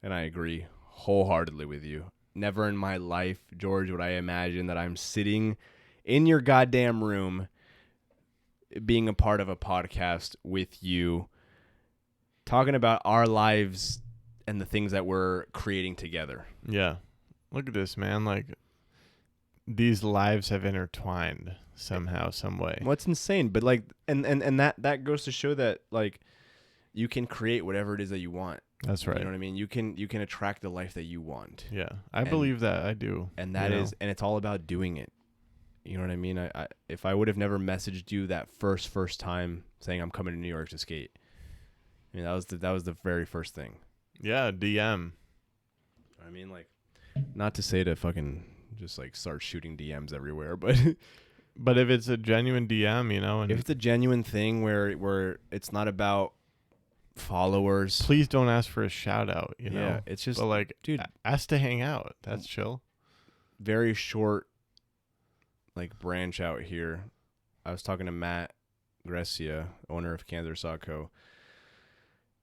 And I agree wholeheartedly with you. Never in my life, George, would I imagine that I'm sitting in your goddamn room being a part of a podcast with you, talking about our lives and the things that we're creating together. Yeah. Look at this, man. Like, these lives have intertwined somehow, some way. What's insane, but like, and that goes to show that like you can create whatever it is that you want. That's right. You know what I mean? You can attract the life that you want. Yeah, I believe that. I do. And that is, and it's all about doing it. You know what I mean? I if I would have never messaged you that first time saying I'm coming to New York to skate, I mean that was the very first thing. Yeah, DM. I mean, like, not to say to fucking just like start shooting DMs everywhere, but but if it's a genuine DM, you know, and if it's a genuine thing where it's not about followers, please don't ask for a shout out, you know. Yeah, it's just, but like, dude, ask to hang out. That's chill. Very short like branch out here. I was talking to Matt Grecia, owner of Kansas Saw Co.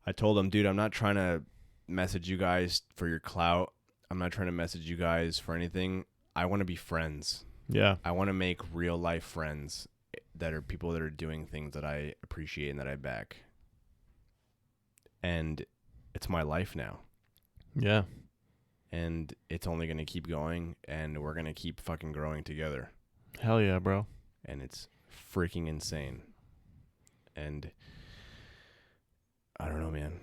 I told him, dude, I'm not trying to message you guys for your clout. I'm not trying to message you guys for anything. I want to be friends. Yeah. I want to make real life friends that are people that are doing things that I appreciate and that I back. And it's my life now. Yeah. And it's only going to keep going, and we're going to keep fucking growing together. Hell yeah, bro. And it's freaking insane. And I don't know, man.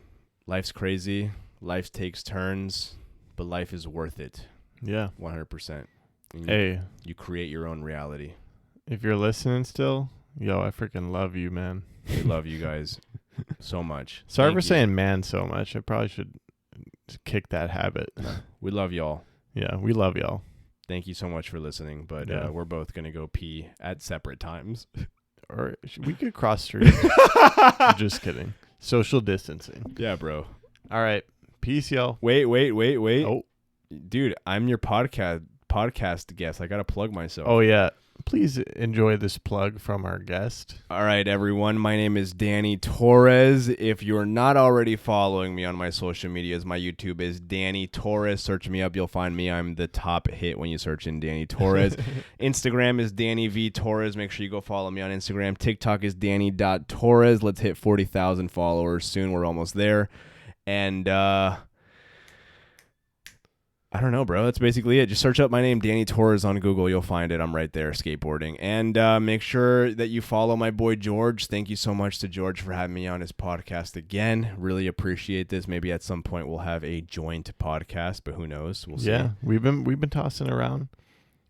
Life's crazy. Life takes turns, but life is worth it. Yeah. 100%. And Hey. You create your own reality. If you're listening still, yo, I freaking love you, man. We love you guys so much. Sorry Thank for you. saying man so much. I probably should kick that habit. We love y'all. Yeah, we love y'all. Thank you so much for listening, but Yeah. we're both going to go pee at separate times. Or we could cross streets. Just kidding. Social distancing. Yeah, bro. All right. Peace, y'all. Wait. Oh. Dude, I'm your podcast guest. I got to plug myself. Oh, yeah. please enjoy this plug from our guest. All right, everyone. My name is Danny Torres. If you're not already following me on my social medias, my YouTube is Danny Torres. Search me up. You'll find me. I'm the top hit when you search in Danny Torres. Instagram is Danny V Torres. Make sure you go follow me on Instagram. TikTok is Danny.Torres. Let's hit 40,000 followers soon. We're almost there. And I don't know, bro. That's basically it. Just search up my name, Danny Torres, on Google. You'll find it. I'm right there, skateboarding. And make sure that you follow my boy George. Thank you so much to George for having me on his podcast again. Really appreciate this. Maybe at some point we'll have a joint podcast, but who knows? We'll see. Yeah, we've been tossing around.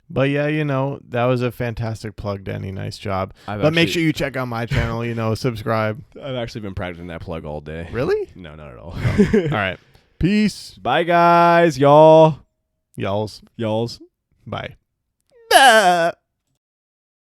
But yeah, that was a fantastic plug, Danny. Nice job. Make sure you check out my channel, subscribe. I've actually been practicing that plug all day. Really? No, not at all. All right. Peace. Bye, guys. Y'all. Y'alls. Y'alls. Bye. Bah.